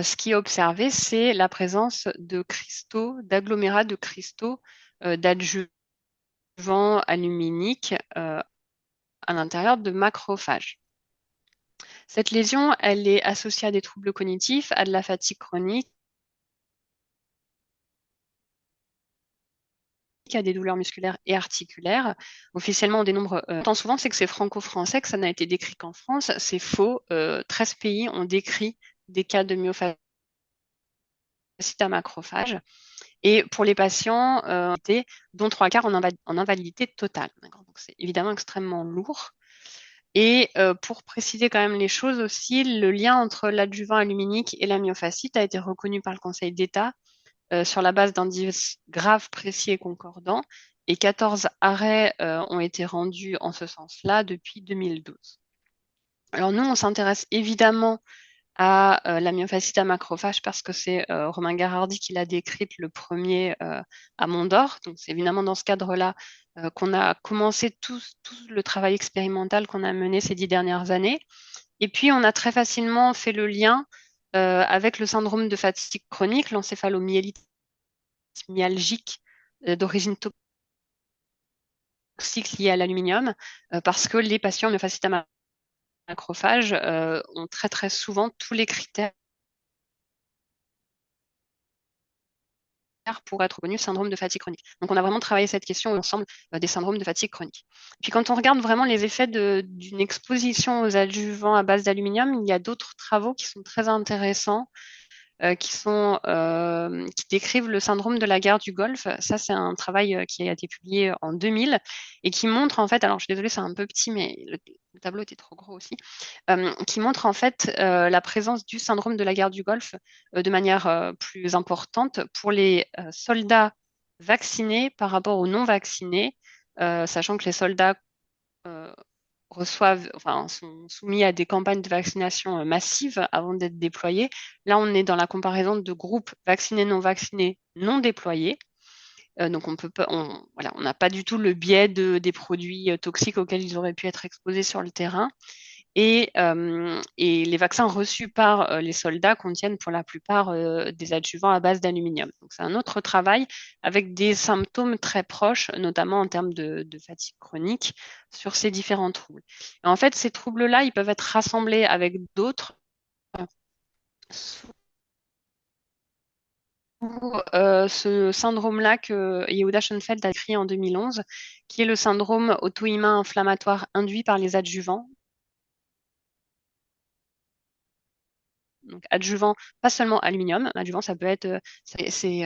ce qui est observé, c'est la présence de cristaux, d'agglomérats de cristaux d'adjuvants aluminiques à l'intérieur de macrophages. Cette lésion, elle est associée à des troubles cognitifs, à de la fatigue chronique, à des douleurs musculaires et articulaires. Officiellement, on dénombre tant souvent, c'est que c'est franco-français, que ça n'a été décrit qu'en France. C'est faux. 13 pays ont décrit des cas de myofasciite à macrophage. Et pour les patients, dont 3 quarts en invalidité totale. Donc c'est évidemment extrêmement lourd. Et pour préciser quand même les choses aussi, le lien entre l'adjuvant aluminique et la myofascite a été reconnu par le Conseil d'État sur la base d'indices graves, précis et concordants. Et 14 arrêts ont été rendus en ce sens-là depuis 2012. Alors nous, on s'intéresse évidemment à la myofascite à macrophage parce que c'est Romain Garardi qui l'a décrite le premier à Mont-d'Or. Donc c'est évidemment dans ce cadre-là qu'on a commencé tout le travail expérimental qu'on a mené ces 10 dernières années. Et puis on a très facilement fait le lien avec le syndrome de fatigue chronique, l'encéphalomyélite myalgique d'origine toxique liée à l'aluminium, parce que les patients myofascites à macrophage ont très très souvent tous les critères pour être reconnu syndrome de fatigue chronique. Donc, on a vraiment travaillé cette question ensemble des syndromes de fatigue chronique. Puis, quand on regarde vraiment les effets d'une exposition aux adjuvants à base d'aluminium, il y a d'autres travaux qui sont très intéressants qui décrivent le syndrome de la guerre du Golfe. Ça, c'est un travail qui a été publié en 2000 et qui montre en fait, alors je suis désolée, c'est un peu petit, mais le tableau était trop gros aussi, qui montre en fait la présence du syndrome de la guerre du Golfe de manière plus importante pour les soldats vaccinés par rapport aux non vaccinés, sachant que les soldats euh, sont soumis à des campagnes de vaccination massives avant d'être déployés. Là, on est dans la comparaison de groupes vaccinés, non vaccinés, non déployés. Donc, voilà, on n'a pas du tout le biais des produits toxiques auxquels ils auraient pu être exposés sur le terrain. Et les vaccins reçus par les soldats contiennent pour la plupart des adjuvants à base d'aluminium. Donc c'est un autre travail avec des symptômes très proches, notamment en termes de fatigue chronique, sur ces différents troubles. Et en fait, ces troubles-là, ils peuvent être rassemblés avec d'autres sous ce syndrome-là que Yehuda Schoenfeld a écrit en 2011, qui est le syndrome auto-immun inflammatoire induit par les adjuvants. Donc adjuvant, pas seulement aluminium, adjuvant, ça peut être, c'est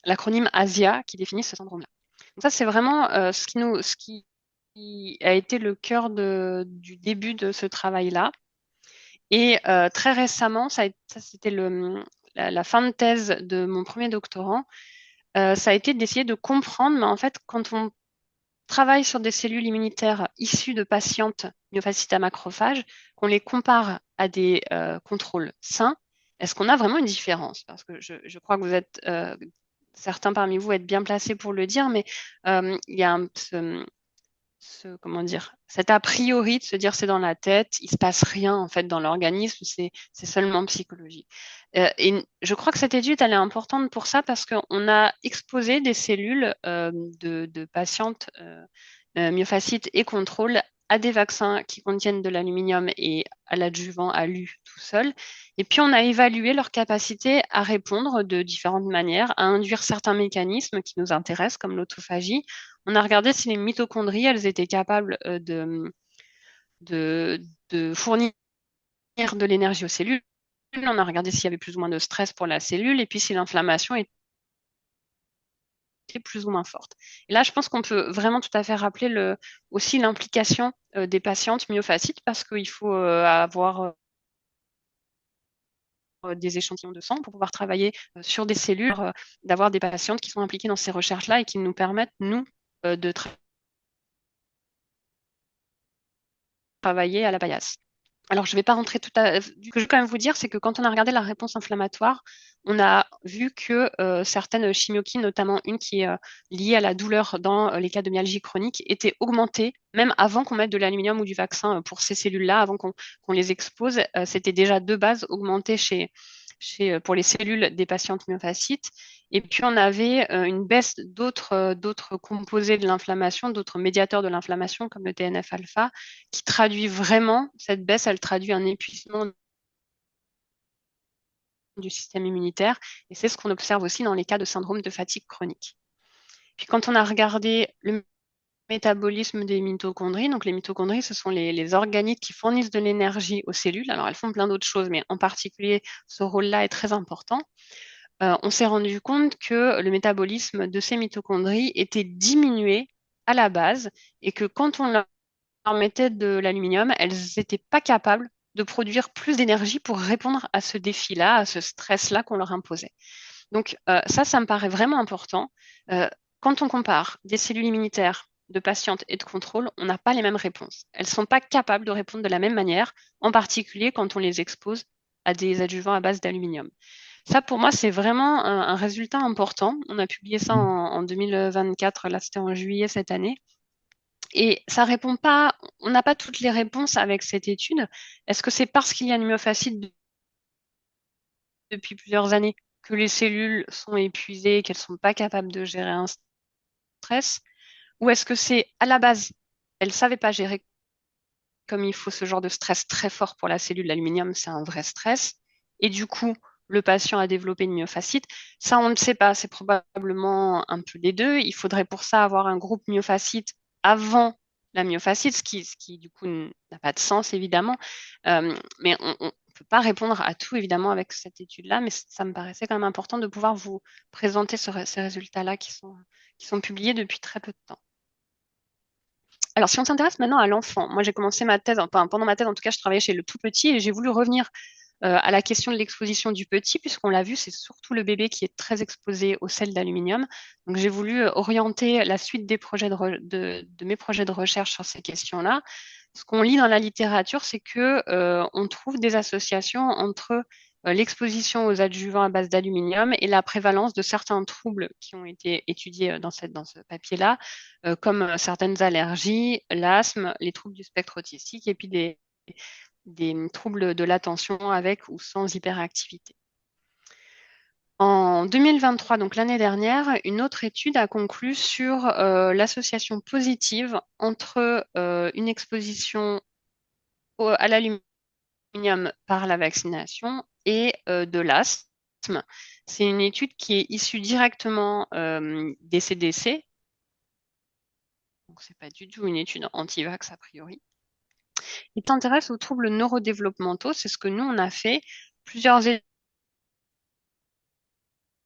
l'acronyme ASIA qui définit ce syndrome-là. Donc ça, c'est vraiment ce qui a été le cœur du début de ce travail-là. Et très récemment, ça c'était la fin de thèse de mon premier doctorant, ça a été d'essayer de comprendre, mais en fait, quand on travaille sur des cellules immunitaires issues de patientes myofascites à macrophages, qu'on les compare à des contrôles sains, est-ce qu'on a vraiment une différence? Parce que je crois que vous êtes, certains parmi vous êtes bien placés pour le dire, mais il y a comment dire, cet a priori de se dire c'est dans la tête, il se passe rien en fait dans l'organisme, c'est seulement psychologique. Et je crois que cette étude elle est importante pour ça parce qu'on a exposé des cellules de patientes myofascites et contrôle à des vaccins qui contiennent de l'aluminium et à l'adjuvant alu tout seul. Et puis on a évalué leur capacité à répondre de différentes manières, à induire certains mécanismes qui nous intéressent comme l'autophagie. On a regardé si les mitochondries, elles étaient capables de fournir de l'énergie aux cellules. On a regardé s'il y avait plus ou moins de stress pour la cellule et puis si l'inflammation était plus ou moins forte. Et là, je pense qu'on peut vraiment tout à fait rappeler aussi l'implication des patientes myofascites parce qu'il faut avoir des échantillons de sang pour pouvoir travailler sur des cellules, d'avoir des patientes qui sont impliquées dans ces recherches-là et qui nous permettent, nous, de travailler à la paillasse. Alors, je ne vais pas rentrer tout à... Ce que je veux quand même vous dire, c'est que quand on a regardé la réponse inflammatoire, on a vu que certaines chimiokines, notamment une qui est liée à la douleur dans les cas de myalgie chronique, étaient augmentées, même avant qu'on mette de l'aluminium ou du vaccin pour ces cellules-là, avant qu'on les expose. C'était déjà de base augmenté pour les cellules des patientes myofascites. Et puis, on avait une baisse d'autres composés de l'inflammation, d'autres médiateurs de l'inflammation, comme le TNF-alpha, qui traduit vraiment, cette baisse, elle traduit un épuisement du système immunitaire. Et c'est ce qu'on observe aussi dans les cas de syndrome de fatigue chronique. Puis, quand on a regardé le métabolisme des mitochondries. Donc, les mitochondries, ce sont les organites qui fournissent de l'énergie aux cellules. Alors, elles font plein d'autres choses, mais en particulier, ce rôle-là est très important. On s'est rendu compte que le métabolisme de ces mitochondries était diminué à la base et que quand on leur mettaient de l'aluminium, elles n'étaient pas capables de produire plus d'énergie pour répondre à ce défi-là, à ce stress-là qu'on leur imposait. Donc ça me paraît vraiment important. Quand on compare des cellules immunitaires de patientes et de contrôle, on n'a pas les mêmes réponses. Elles ne sont pas capables de répondre de la même manière, en particulier quand on les expose à des adjuvants à base d'aluminium. Ça, pour moi, c'est vraiment un résultat important. On a publié ça en 2024, là, c'était en juillet cette année. Et ça répond pas, on n'a pas toutes les réponses avec cette étude. Est-ce que c'est parce qu'il y a une myofascite depuis plusieurs années que les cellules sont épuisées, qu'elles sont pas capables de gérer un stress? Ou est-ce que c'est à la base, elles savaient pas gérer comme il faut ce genre de stress très fort pour la cellule? L'aluminium, c'est un vrai stress. Et du coup, le patient a développé une myofascite. Ça, on ne sait pas. C'est probablement un peu des deux. Il faudrait pour ça avoir un groupe myofascite avant la myofascite, ce qui du coup n'a pas de sens, évidemment. Mais on ne peut pas répondre à tout, évidemment, avec cette étude-là. Mais ça me paraissait quand même important de pouvoir vous présenter ces résultats-là qui sont publiés depuis très peu de temps. Alors, si on s'intéresse maintenant à l'enfant, moi j'ai commencé ma thèse, enfin pendant ma thèse en tout cas, je travaillais chez le tout petit et j'ai voulu revenir à la question de l'exposition du petit, puisqu'on l'a vu, c'est surtout le bébé qui est très exposé aux sels d'aluminium. Donc j'ai voulu orienter la suite des projets de mes projets de recherche sur ces questions-là. Ce qu'on lit dans la littérature, c'est que on trouve des associations entre l'exposition aux adjuvants à base d'aluminium et la prévalence de certains troubles qui ont été étudiés dans ce papier-là, comme certaines allergies, l'asthme, les troubles du spectre autistique et puis des troubles de l'attention avec ou sans hyperactivité. En 2023, donc l'année dernière, une autre étude a conclu sur l'association positive entre une exposition à l'aluminium par la vaccination et de l'asthme. C'est une étude qui est issue directement des CDC. Donc, ce n'est pas du tout une étude anti-vax a priori. Il t'intéresse aux troubles neurodéveloppementaux, c'est ce que nous, on a fait. Plusieurs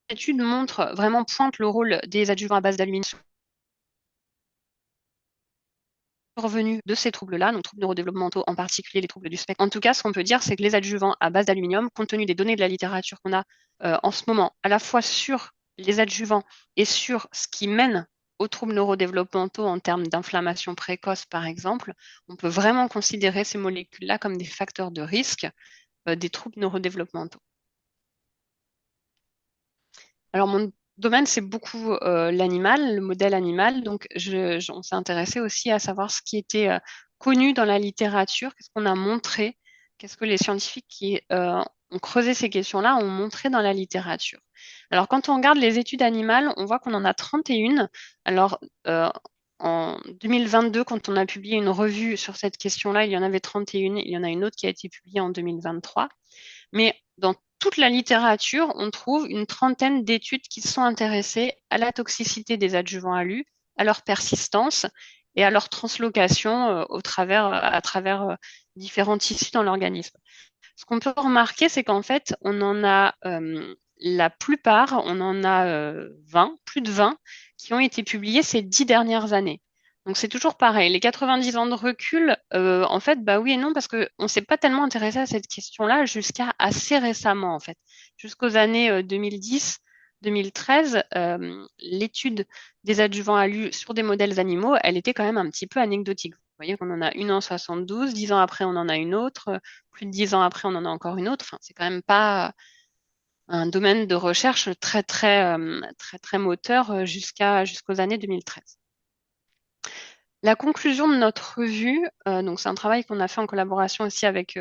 études montrent, vraiment pointent le rôle des adjuvants à base d'aluminium revenus de ces troubles-là, donc troubles neurodéveloppementaux, en particulier les troubles du spectre. En tout cas, ce qu'on peut dire, c'est que les adjuvants à base d'aluminium, compte tenu des données de la littérature qu'on a en ce moment, à la fois sur les adjuvants et sur ce qui mène aux troubles neurodéveloppementaux en termes d'inflammation précoce, par exemple, on peut vraiment considérer ces molécules-là comme des facteurs de risque des troubles neurodéveloppementaux. Alors, mon domaine, c'est beaucoup l'animal, le modèle animal. Donc, on s'est intéressé aussi à savoir ce qui était connu dans la littérature, qu'est-ce qu'on a montré, qu'est-ce que les scientifiques qui ont creusé ces questions-là ont montré dans la littérature. Alors, quand on regarde les études animales, on voit qu'on en a 31. Alors, en 2022, quand on a publié une revue sur cette question-là, il y en avait 31. Il y en a une autre qui a été publiée en 2023. Mais dans toute la littérature, on trouve une trentaine d'études qui sont intéressées à la toxicité des adjuvants alu, à leur persistance et à leur translocation à travers différents tissus dans l'organisme. Ce qu'on peut remarquer, c'est qu'en fait, on en a la plupart, on en a 20, plus de 20, qui ont été publiés ces 10 dernières années. Donc c'est toujours pareil. Les 90 ans de recul, en fait, bah oui et non, parce qu'on ne s'est pas tellement intéressé à cette question-là jusqu'à assez récemment, en fait. Jusqu'aux années 2010, 2013, l'étude des adjuvants alu sur des modèles animaux, elle était quand même un petit peu anecdotique. Vous voyez qu'on en a une en 72, 10 ans après, on en a une autre, plus de 10 ans après, on en a encore une autre. Enfin, c'est quand même pas un domaine de recherche très moteur jusqu'aux années 2013. La conclusion de notre revue, donc c'est un travail qu'on a fait en collaboration aussi avec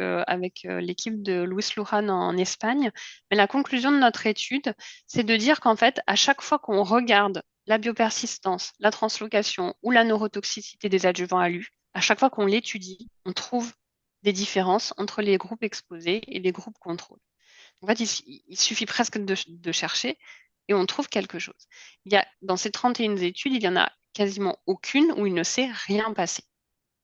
l'équipe de Luis Luján en Espagne, mais la conclusion de notre étude, c'est de dire qu'en fait, à chaque fois qu'on regarde la biopersistance, la translocation ou la neurotoxicité des adjuvants alu, à chaque fois qu'on l'étudie, on trouve des différences entre les groupes exposés et les groupes contrôle. En fait, il suffit presque de chercher et on trouve quelque chose. Dans ces 31 études, il y en a quasiment aucune où il ne s'est rien passé.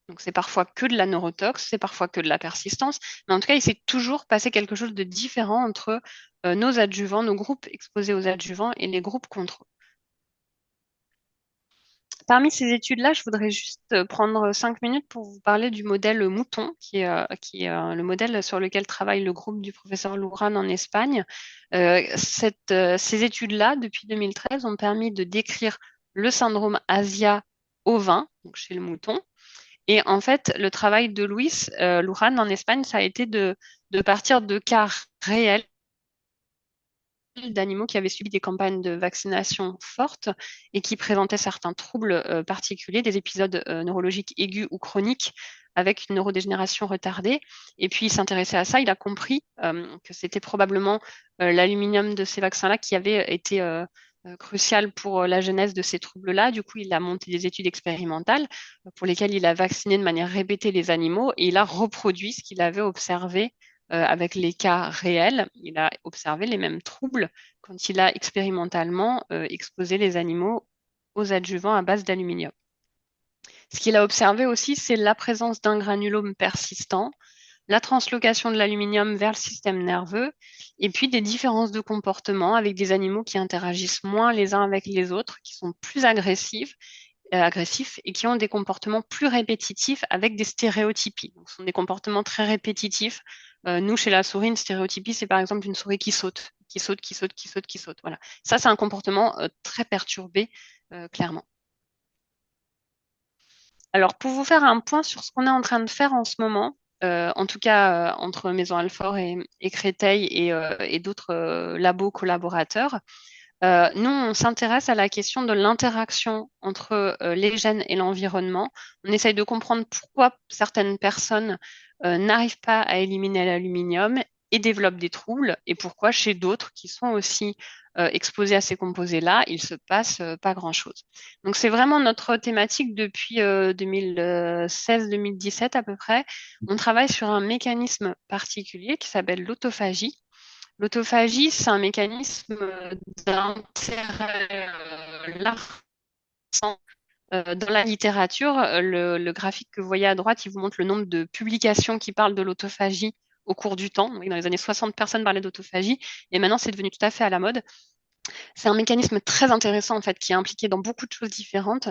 Donc c'est parfois que de la neurotox, c'est parfois que de la persistance, mais en tout cas, il s'est toujours passé quelque chose de différent entre nos adjuvants, nos groupes exposés aux adjuvants et les groupes contrôle. parmi ces études-là, je voudrais juste prendre 5 minutes pour vous parler du modèle mouton, qui est le modèle sur lequel travaille le groupe du professeur Louran en Espagne. Ces études-là, depuis 2013, ont permis de décrire le syndrome Asia ovin, donc chez le mouton. Et en fait, le travail de Luis Louran en Espagne, ça a été de partir de cas réels d'animaux qui avaient subi des campagnes de vaccination fortes et qui présentaient certains troubles particuliers, des épisodes neurologiques aigus ou chroniques avec une neurodégénération retardée. Et puis, il s'intéressait à ça. Il a compris que c'était probablement l'aluminium de ces vaccins-là qui avait été crucial pour la genèse de ces troubles-là. Du coup, il a monté des études expérimentales pour lesquelles il a vacciné de manière répétée les animaux et il a reproduit ce qu'il avait observé avec les cas réels. Il a observé les mêmes troubles quand il a expérimentalement exposé les animaux aux adjuvants à base d'aluminium. Ce qu'il a observé aussi, c'est la présence d'un granulome persistant, la translocation de l'aluminium vers le système nerveux, et puis des différences de comportement avec des animaux qui interagissent moins les uns avec les autres, qui sont plus agressifs et qui ont des comportements plus répétitifs avec des stéréotypies. Donc, ce sont des comportements très répétitifs. Nous, chez la souris, une stéréotypie, c'est par exemple une souris qui saute, qui saute, qui saute, qui saute, qui saute. Voilà. Ça, c'est un comportement très perturbé, clairement. Alors, pour vous faire un point sur ce qu'on est en train de faire en ce moment, en tout cas entre Maison Alfort et Créteil et d'autres labos collaborateurs, nous, on s'intéresse à la question de l'interaction entre les gènes et l'environnement. On essaye de comprendre pourquoi certaines personnes n'arrivent pas à éliminer l'aluminium et développent des troubles, et pourquoi chez d'autres qui sont aussi exposés à ces composés-là, il se passe pas grand-chose. Donc, c'est vraiment notre thématique depuis 2016-2017 à peu près. On travaille sur un mécanisme particulier qui s'appelle l'autophagie. L'autophagie, c'est un mécanisme d'intérêt large. Dans la littérature, le graphique que vous voyez à droite, il vous montre le nombre de publications qui parlent de l'autophagie au cours du temps. Donc, dans les années 60, personne parlait d'autophagie, et maintenant c'est devenu tout à fait à la mode. C'est un mécanisme très intéressant en fait qui est impliqué dans beaucoup de choses différentes.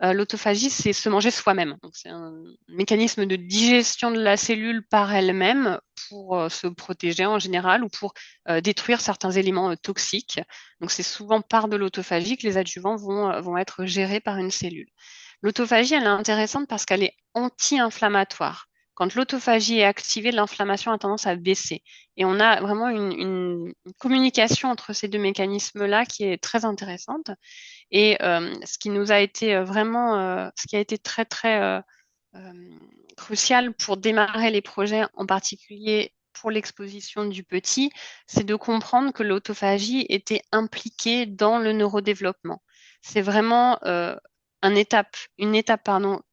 L'autophagie, c'est se manger soi-même. Donc, c'est un mécanisme de digestion de la cellule par elle-même pour se protéger en général ou pour détruire certains éléments toxiques. Donc, c'est souvent par de l'autophagie que les adjuvants vont être gérés par une cellule. L'autophagie, elle est intéressante parce qu'elle est anti-inflammatoire. Quand l'autophagie est activée, l'inflammation a tendance à baisser. Et on a vraiment une communication entre ces deux mécanismes-là qui est très intéressante. Et ce qui nous a été ce qui a été très, très crucial pour démarrer les projets, en particulier pour l'exposition du petit, c'est de comprendre que l'autophagie était impliquée dans le neurodéveloppement. C'est vraiment une étape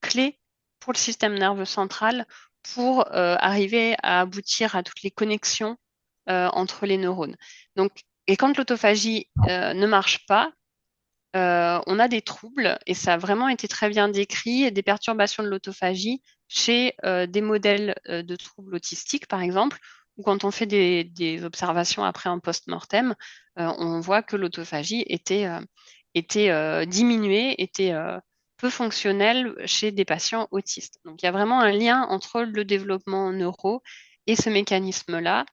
clé pour le système nerveux central pour arriver à aboutir à toutes les connexions entre les neurones. Donc, et quand l'autophagie ne marche pas, on a des troubles, et ça a vraiment été très bien décrit, des perturbations de l'autophagie chez des modèles de troubles autistiques, par exemple, ou quand on fait des observations après un post-mortem, on voit que l'autophagie était diminuée, était peu fonctionnelle chez des patients autistes. Donc, il y a vraiment un lien entre le développement neuro et ce mécanisme-là.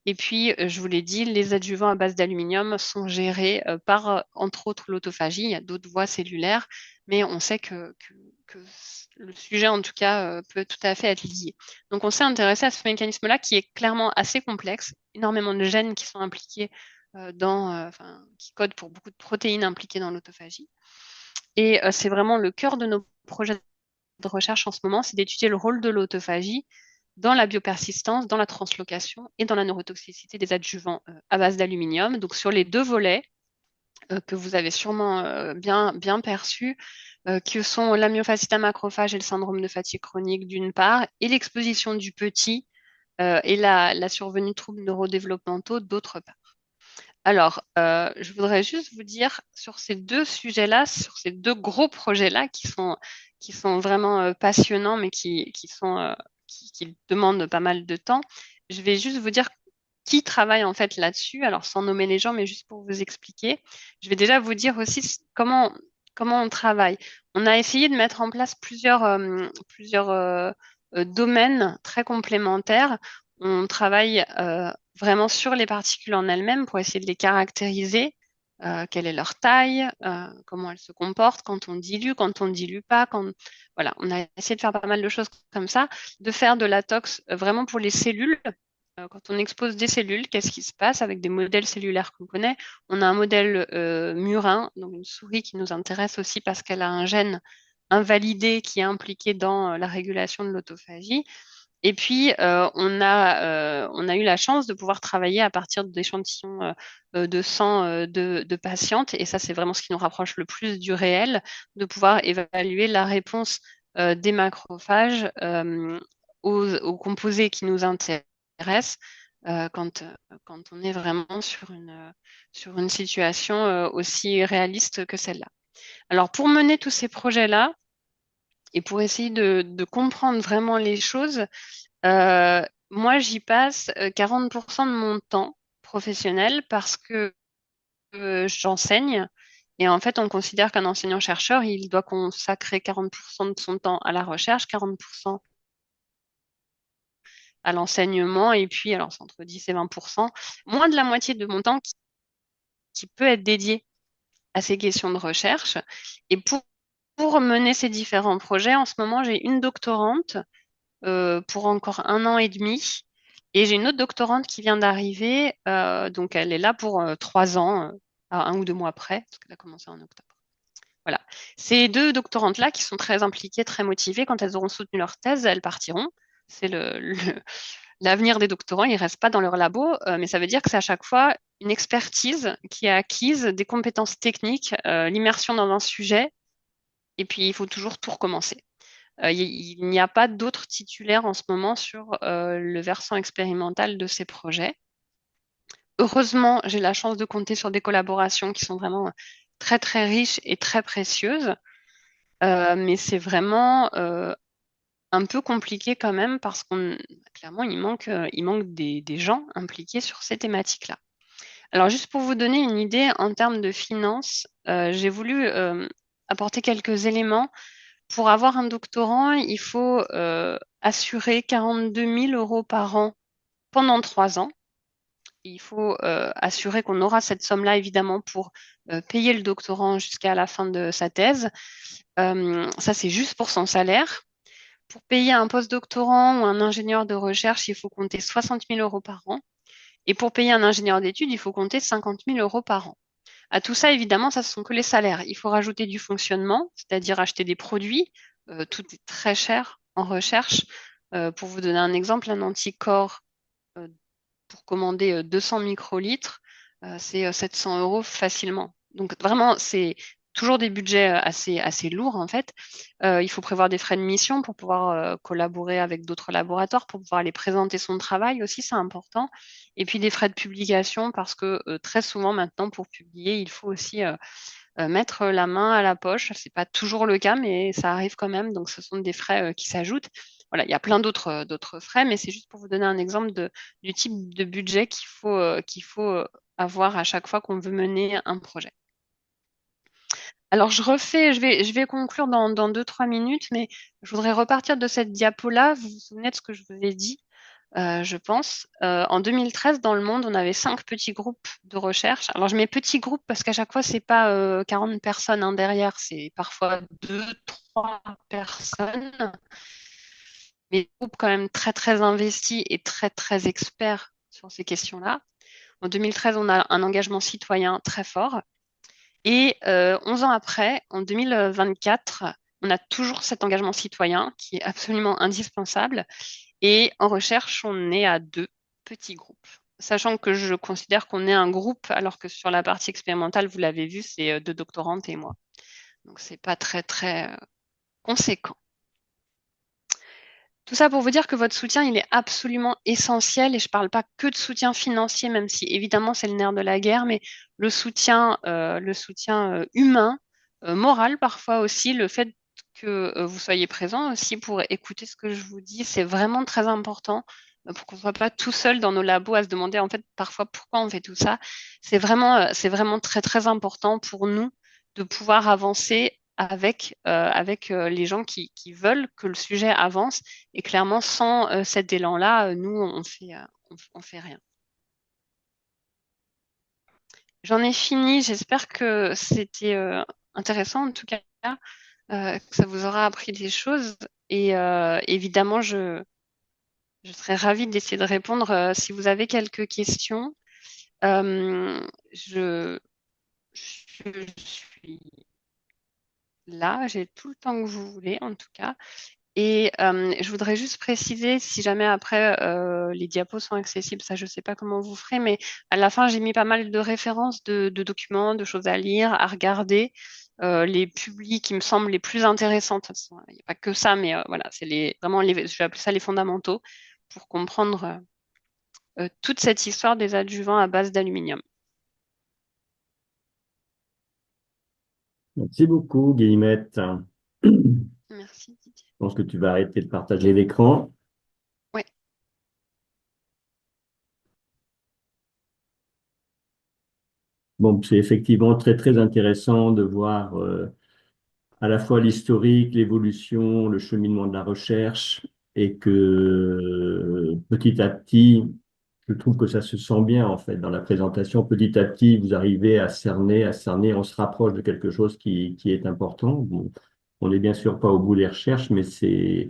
Et puis, je vous l'ai dit, les adjuvants à base d'aluminium sont gérés par, entre autres, l'autophagie. Il y a d'autres voies cellulaires, mais on sait que le sujet, en tout cas, peut tout à fait être lié. Donc, on s'est intéressé à ce mécanisme-là qui est clairement assez complexe. Énormément de gènes qui sont impliqués qui codent pour beaucoup de protéines impliquées dans l'autophagie. Et c'est vraiment le cœur de nos projets de recherche en ce moment, c'est d'étudier le rôle de l'autophagie dans la biopersistance, dans la translocation et dans la neurotoxicité des adjuvants à base d'aluminium. Donc sur les deux volets que vous avez sûrement bien perçus, que sont la myophasite à macrophage et le syndrome de fatigue chronique d'une part, et l'exposition du petit et la survenue de troubles neurodéveloppementaux d'autre part. Alors, je voudrais juste vous dire sur ces deux sujets-là, sur ces deux gros projets-là qui sont vraiment passionnants, mais qui demandent pas mal de temps. Je vais juste vous dire qui travaille en fait là-dessus. Alors, sans nommer les gens, mais juste pour vous expliquer. Je vais déjà vous dire aussi comment on travaille. on a essayé de mettre en place plusieurs domaines très complémentaires. On travaille vraiment sur les particules en elles-mêmes pour essayer de les caractériser. Quelle est leur taille, comment elles se comportent quand on dilue, quand on ne dilue pas. Voilà, on a essayé de faire pas mal de choses comme ça, de faire de la tox vraiment pour les cellules. Quand on expose des cellules, qu'est-ce qui se passe avec des modèles cellulaires qu'on connaît? On a un modèle murin, donc une souris qui nous intéresse aussi parce qu'elle a un gène invalidé qui est impliqué dans la régulation de l'autophagie. Et puis, on a eu la chance de pouvoir travailler à partir d'échantillons de sang de patientes. Et ça, c'est vraiment ce qui nous rapproche le plus du réel, de pouvoir évaluer la réponse des macrophages aux composés qui nous intéressent quand on est vraiment sur une situation aussi réaliste que celle-là. Alors, pour mener tous ces projets-là et pour essayer de comprendre vraiment les choses, moi, j'y passe 40% de mon temps professionnel parce que j'enseigne. Et en fait, on considère qu'un enseignant-chercheur, il doit consacrer 40% de son temps à la recherche, 40% à l'enseignement, et puis, alors c'est entre 10 et 20%, moins de la moitié de mon temps qui peut être dédié à ces questions de recherche. Et pour mener ces différents projets, en ce moment, j'ai une doctorante pour encore 1 an et demi. Et j'ai une autre doctorante qui vient d'arriver, donc elle est là pour 3 ans, à 1 ou 2 mois près, parce qu'elle a commencé en octobre. Voilà. Ces deux doctorantes-là, qui sont très impliquées, très motivées, quand elles auront soutenu leur thèse, elles partiront. C'est l'avenir des doctorants, ils ne restent pas dans leur labo, mais ça veut dire que c'est à chaque fois une expertise qui est acquise, des compétences techniques, l'immersion dans un sujet, et puis il faut toujours tout recommencer. Il n'y a pas d'autres titulaires en ce moment sur le versant expérimental de ces projets. Heureusement, j'ai la chance de compter sur des collaborations qui sont vraiment très très riches et très précieuses, mais c'est vraiment un peu compliqué quand même parce qu'on clairement il manque des gens impliqués sur ces thématiques-là. Alors juste pour vous donner une idée en termes de finances, j'ai voulu apporter quelques éléments. Pour avoir un doctorant, il faut assurer 42 000 euros par an pendant 3 ans. Il faut assurer qu'on aura cette somme-là, évidemment, pour payer le doctorant jusqu'à la fin de sa thèse. Ça, c'est juste pour son salaire. Pour payer un postdoctorant ou un ingénieur de recherche, il faut compter 60 000 euros par an. Et pour payer un ingénieur d'études, il faut compter 50 000 euros par an. À tout ça, évidemment, ça ne sont que les salaires. Il faut rajouter du fonctionnement, c'est-à-dire acheter des produits. Tout est très cher en recherche. Pour vous donner un exemple, un anticorps euh, pour commander 200 microlitres, c'est 700 euros facilement. Donc vraiment, c'est toujours des budgets assez lourds en fait. Il faut prévoir des frais de mission pour pouvoir collaborer avec d'autres laboratoires, pour pouvoir aller présenter son travail aussi, c'est important. Et puis des frais de publication parce que très souvent maintenant, pour publier, il faut aussi mettre la main à la poche. C'est pas toujours le cas, mais ça arrive quand même. Donc, ce sont des frais qui s'ajoutent. Voilà, il y a plein d'autres frais, mais c'est juste pour vous donner un exemple du type de budget qu'il faut avoir à chaque fois qu'on veut mener un projet. Alors, je vais conclure dans 2, 3 minutes, mais je voudrais repartir de cette diapo-là. Vous vous souvenez de ce que je vous ai dit? Je pense. En 2013, dans le monde, on avait 5 petits groupes de recherche. Alors, je mets petits groupes parce qu'à chaque fois, c'est pas 40 personnes hein, derrière, c'est parfois 2, 3 personnes, mais des groupes quand même très, très investis et très, très experts sur ces questions-là. En 2013, on a un engagement citoyen très fort. Et 11 ans après, en 2024, on a toujours cet engagement citoyen qui est absolument indispensable. Et en recherche, on est à 2 petits groupes. Sachant que je considère qu'on est un groupe, alors que sur la partie expérimentale, vous l'avez vu, c'est 2 doctorantes et moi. Donc, c'est pas très, très conséquent. Tout ça pour vous dire que votre soutien, il est absolument essentiel. Et je ne parle pas que de soutien financier, même si évidemment c'est le nerf de la guerre, mais le soutien humain, moral parfois aussi, le fait que vous soyez présent aussi pour écouter ce que je vous dis, c'est vraiment très important pour qu'on ne soit pas tout seul dans nos labos à se demander en fait parfois pourquoi on fait tout ça. C'est vraiment très très important pour nous de pouvoir avancer avec les gens qui veulent que le sujet avance. Et clairement, sans cet élan-là, nous, on fait rien. J'en ai fini. J'espère que c'était intéressant, en tout cas, que ça vous aura appris des choses. Et évidemment, je serais ravie d'essayer de répondre si vous avez quelques questions. Euh, je, je suis là, j'ai tout le temps que vous voulez, en tout cas. Et je voudrais juste préciser, si jamais après les diapos sont accessibles, ça je ne sais pas comment vous ferez, mais à la fin j'ai mis pas mal de références de documents, de choses à lire, à regarder, les publis qui me semblent les plus intéressantes. Il n'y a pas que ça, mais voilà, c'est vraiment je vais appeler ça les fondamentaux pour comprendre toute cette histoire des adjuvants à base d'aluminium. Merci beaucoup, Guillemette. Je Merci Didier. pense que tu vas arrêter de partager l'écran. Ouais. Bon, c'est effectivement très, très intéressant de voir à la fois l'historique, l'évolution, le cheminement de la recherche, et que petit à petit, je trouve que ça se sent bien en fait dans la présentation. Petit à petit, vous arrivez à cerner, on se rapproche de quelque chose qui est important. Bon, on n'est bien sûr pas au bout des recherches, mais c'est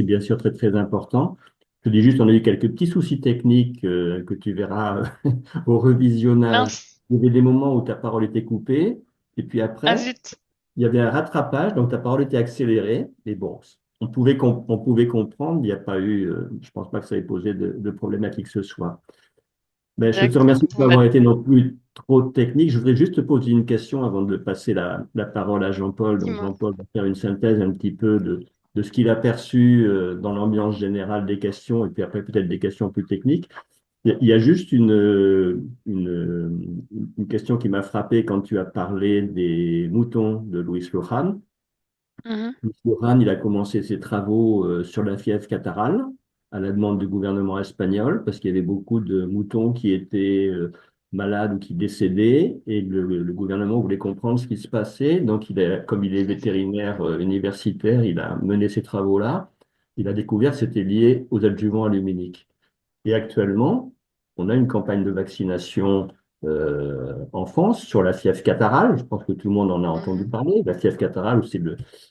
bien sûr très très important. Je dis juste, on a eu quelques petits soucis techniques que tu verras au revisionnage. Mince. Il y avait des moments où ta parole était coupée, et puis Ah après, zut. il y avait un rattrapage, donc ta parole était accélérée. Mais bon, on pouvait comprendre, il n'y a pas eu, je pense pas que ça ait posé de problématique que ce soit. Ben, je te D'accord. remercie de ne pas Bon, bah, avoir été non plus trop technique. Je voudrais juste te poser une question avant de passer la parole à Jean-Paul. Donc, dis-moi. Jean-Paul va faire une synthèse un petit peu de ce qu'il a perçu dans l'ambiance générale des questions, et puis après peut-être des questions plus techniques. Il y a juste une question qui m'a frappé quand tu as parlé des moutons de Luis Luján. Mhm. Lujan, il a commencé ses travaux sur la fièvre catarrhale à la demande du gouvernement espagnol parce qu'il y avait beaucoup de moutons qui étaient malades ou qui décédaient et le gouvernement voulait comprendre ce qui se passait. Donc, comme il est Tout à fait. vétérinaire universitaire, il a mené ces travaux-là. Il a découvert que c'était lié aux adjuvants aluminiques. Et actuellement, on a une campagne de vaccination en France sur la fièvre catarrhale. Je pense que tout le monde en a entendu Mhm. parler. La fièvre catarrhale, c'est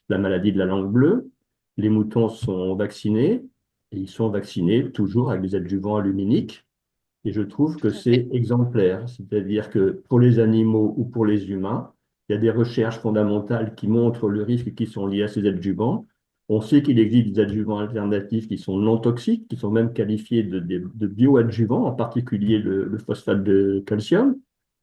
la maladie de la langue bleue. Les moutons sont vaccinés et ils sont vaccinés toujours avec des adjuvants aluminiques. Et je trouve que Tout à fait. c'est exemplaire. C'est-à-dire que pour les animaux ou pour les humains, il y a des recherches fondamentales qui montrent le risque qui sont liés à ces adjuvants. On sait qu'il existe des adjuvants alternatifs qui sont non toxiques, qui sont même qualifiés de bioadjuvants, en particulier le phosphate de calcium,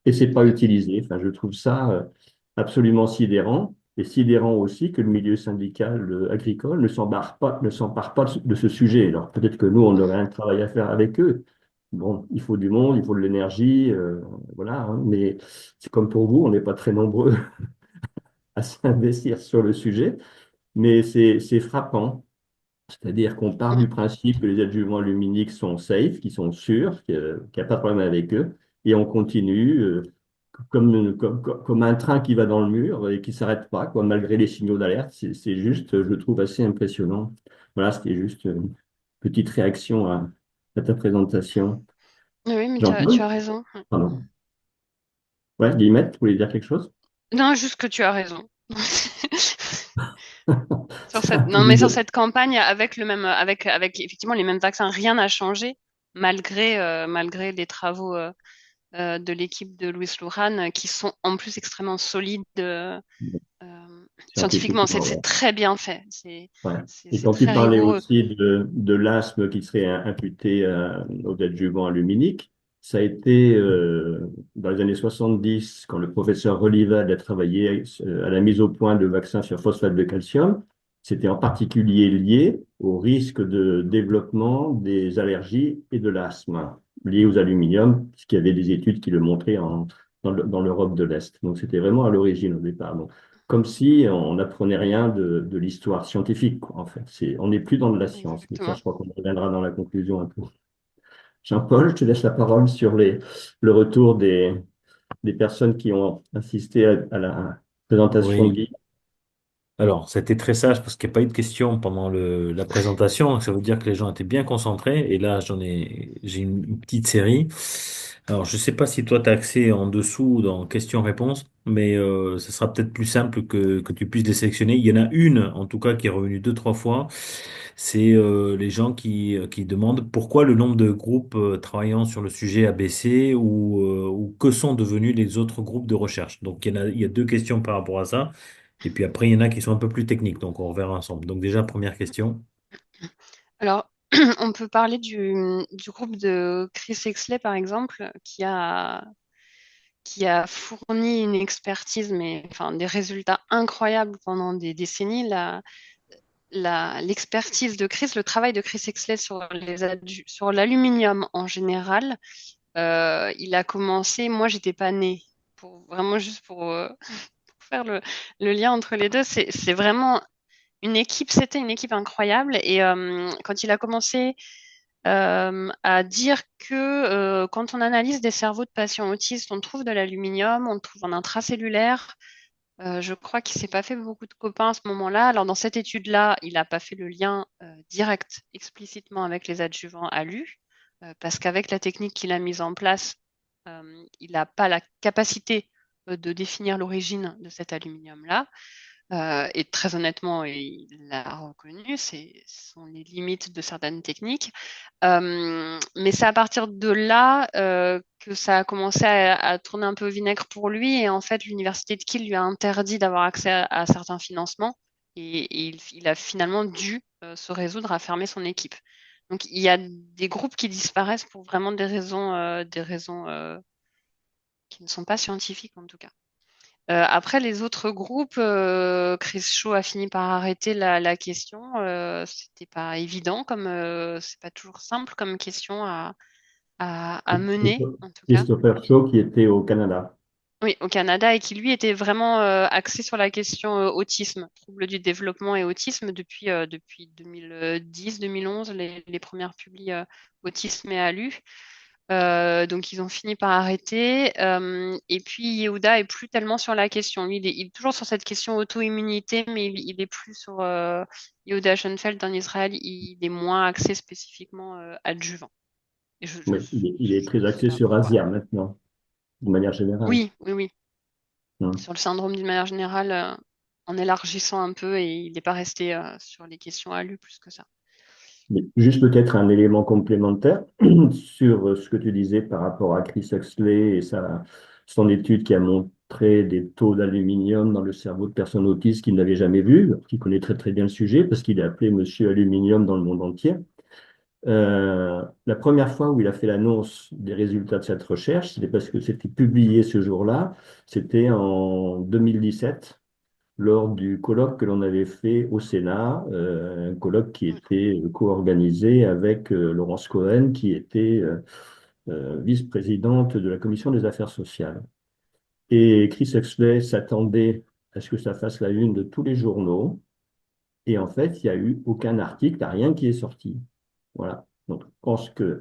et c'est pas Mhm. utilisé. Enfin, je trouve ça absolument sidérant, et sidérant aussi que le milieu syndical agricole ne s'empare pas de ce sujet. Alors peut-être que nous, on aurait un travail à faire avec eux. Bon, il faut du monde, il faut de l'énergie, voilà, hein, mais c'est comme pour vous, on n'est pas très nombreux à s'investir sur le sujet, mais c'est frappant. C'est-à-dire qu'on part Ouais. du principe que les adjuvants luminiques sont safe, qu'ils sont sûrs, qu'il n'y a pas de problème avec eux, et on continue comme un train qui va dans le mur et qui ne s'arrête pas, quoi, malgré les signaux d'alerte. C'est juste, je trouve, assez impressionnant. Voilà, c'était juste une petite réaction à ta présentation. Oui, mais tu Jean-Paul, as raison. pardon. Ouais, Guillemette, tu voulais dire quelque chose? Non, juste que tu as raison. Ça a Non, mais sur toujours. cette campagne, avec effectivement les mêmes vaccins, rien n'a changé, malgré les travaux de l'équipe de Louis Lujan, qui sont en plus extrêmement solides scientifiquement. Scientifiquement, C'est ouais. très bien fait. Ouais. Et C'est quand tu très parlais rigoureux. aussi de l'asthme qui serait imputé aux adjuvants aluminiques, ça a été dans les années 70, quand le professeur Relival a travaillé à la mise au point de vaccins sur phosphate de calcium, c'était en particulier lié au risque de développement des allergies et de l'asthme liés aux aluminiums, puisqu'il y avait des études qui le montraient dans l'Europe de l'Est. Donc c'était vraiment à l'origine au départ. Donc, comme si on n'apprenait rien de l'histoire scientifique, quoi, en fait. On n'est plus dans de la science. Mais ça, Exactement. je crois qu'on reviendra dans la conclusion un peu. Jean-Paul, je te laisse la parole sur le retour des personnes qui ont assisté à la Présentation de Oui. Guy. Alors, c'était très sage parce qu'il n'y a pas eu de questions pendant la présentation. Ça veut dire que les gens étaient bien concentrés. Et là, j'ai une petite série. Alors, je sais pas si toi, tu as accès en dessous dans questions-réponses, mais ce sera peut-être plus simple que tu puisses les sélectionner. Il y en a une, en tout cas, qui est revenue deux, trois fois. C'est les gens qui demandent pourquoi le nombre de groupes travaillant sur le sujet a baissé ou que sont devenus les autres groupes de recherche. Donc, il y a deux questions par rapport à ça. Et puis après, il y en a qui sont un peu plus techniques, donc on reverra ensemble. Donc déjà, première question. Alors, on peut parler du groupe de Chris Exley, par exemple, qui a fourni une expertise, mais enfin des résultats incroyables pendant des décennies. L'expertise de Chris, le travail de Chris Exley sur sur l'aluminium en général, il a commencé. Moi, j'étais pas née. Pour vraiment juste pour faire le lien entre les deux, c'est vraiment une équipe. C'était une équipe incroyable. Et quand il a commencé à dire que quand on analyse des cerveaux de patients autistes, on trouve de l'aluminium, on le trouve en intracellulaire. Je crois qu'il s'est pas fait beaucoup de copains à ce moment-là. Alors dans cette étude-là, il n'a pas fait le lien direct explicitement avec les adjuvants ALU, parce qu'avec la technique qu'il a mise en place, il n'a pas la capacité de définir l'origine de cet aluminium-là. Et très honnêtement, il l'a reconnu, ce sont les limites de certaines techniques. Mais c'est à partir de là que ça a commencé à tourner un peu au vinaigre pour lui. Et en fait, l'université de Kiel lui a interdit d'avoir accès à certains financements. Et il a finalement dû se résoudre à fermer son équipe. Donc, il y a des groupes qui disparaissent pour vraiment des raisons qui ne sont pas scientifiques en tout cas. Après, les autres groupes, Chris Shaw a fini par arrêter la question. C'était pas évident, comme c'est pas toujours simple comme question à mener, en tout cas. Christopher Shaw qui était au Canada. Oui, au Canada et qui lui était vraiment axé sur la question autisme, troubles du développement et autisme depuis 2010-2011, les premières publis autisme et ALU. Donc ils ont fini par arrêter. Et puis Yehuda est plus tellement sur la question. Lui, il est toujours sur cette question auto-immunité, mais il est plus sur Yehuda Schoenfeld en Israël. Il est moins axé spécifiquement adjuvant. Et Oui, il est très je axé sais un sur peu quoi. Asia maintenant, de manière générale. Oui, oui, oui. Hein. Sur le syndrome d'une manière générale, en élargissant un peu, et il n'est pas resté sur les questions ALU plus que ça. Mais juste peut-être un élément complémentaire sur ce que tu disais par rapport à Chris Huxley et son étude qui a montré des taux d'aluminium dans le cerveau de personnes autistes qu'il n'avait jamais vus, qui connaît très très bien le sujet parce qu'il est appelé Monsieur Aluminium dans le monde entier. La première fois où il a fait l'annonce des résultats de cette recherche, c'était parce que c'était publié ce jour-là, c'était en 2017 lors du colloque que l'on avait fait au Sénat, un colloque qui Mm. était co-organisé avec Laurence Cohen, qui était vice-présidente de la Commission des affaires sociales. Et Chris Huxley s'attendait à ce que ça fasse la une de tous les journaux. Et en fait, il n'y a eu aucun article, il n'y a rien qui est sorti. Voilà. Donc, je pense que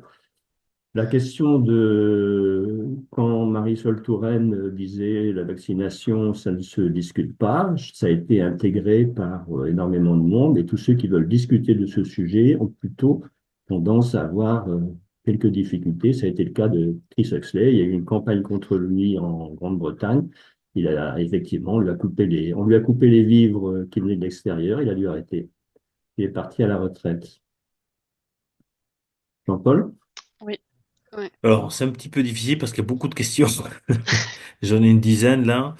la question de quand Marisol Touraine disait la vaccination, ça ne se discute pas, ça a été intégré par énormément de monde et tous ceux qui veulent discuter de ce sujet ont plutôt tendance à avoir quelques difficultés. Ça a été le cas de Chris Huxley. Il y a eu une campagne contre lui en Grande-Bretagne. Il a effectivement, on lui a coupé les vivres qui venaient de l'extérieur. Il a dû arrêter. Il est parti à la retraite. Jean-Paul? Oui, oui. Alors, c'est un petit peu difficile parce qu'il y a beaucoup de questions. J'en ai une dizaine là.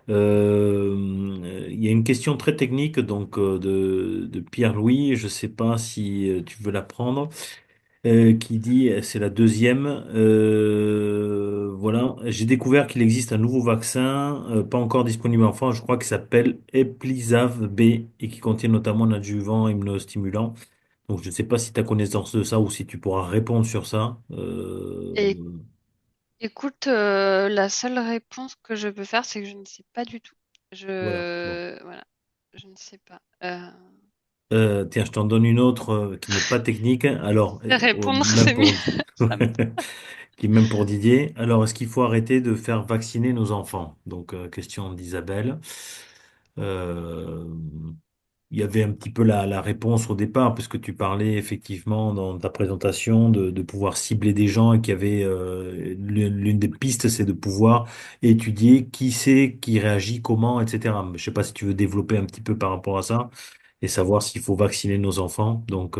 Il y a une question très technique donc de Pierre-Louis. Je ne sais pas si tu veux la prendre. Qui dit, c'est la deuxième. Voilà, j'ai découvert qu'il existe un nouveau vaccin, pas encore disponible en France, je crois qu'il s'appelle Eplisav B et qui contient notamment un adjuvant immunostimulant. Donc je ne sais pas si tu as connaissance de ça ou si tu pourras répondre sur ça. Et écoute, la seule réponse que je peux faire, c'est que je ne sais pas du tout. Voilà. Bon. Voilà, je ne sais pas. Tiens, je t'en donne une autre qui n'est pas technique. Alors, Répondre, même c'est mieux. pour Ça m'aide. qui est même pour Didier. Alors, est-ce qu'il faut arrêter de faire vacciner nos enfants? Donc, question d'Isabelle. Euh, il y avait un petit peu la réponse au départ, puisque tu parlais effectivement dans ta présentation de pouvoir cibler des gens et qu'il y avait l'une des pistes, c'est de pouvoir étudier qui c'est, qui réagit, comment, etc. Je sais pas si tu veux développer un petit peu par rapport à ça et savoir s'il faut vacciner nos enfants. Donc,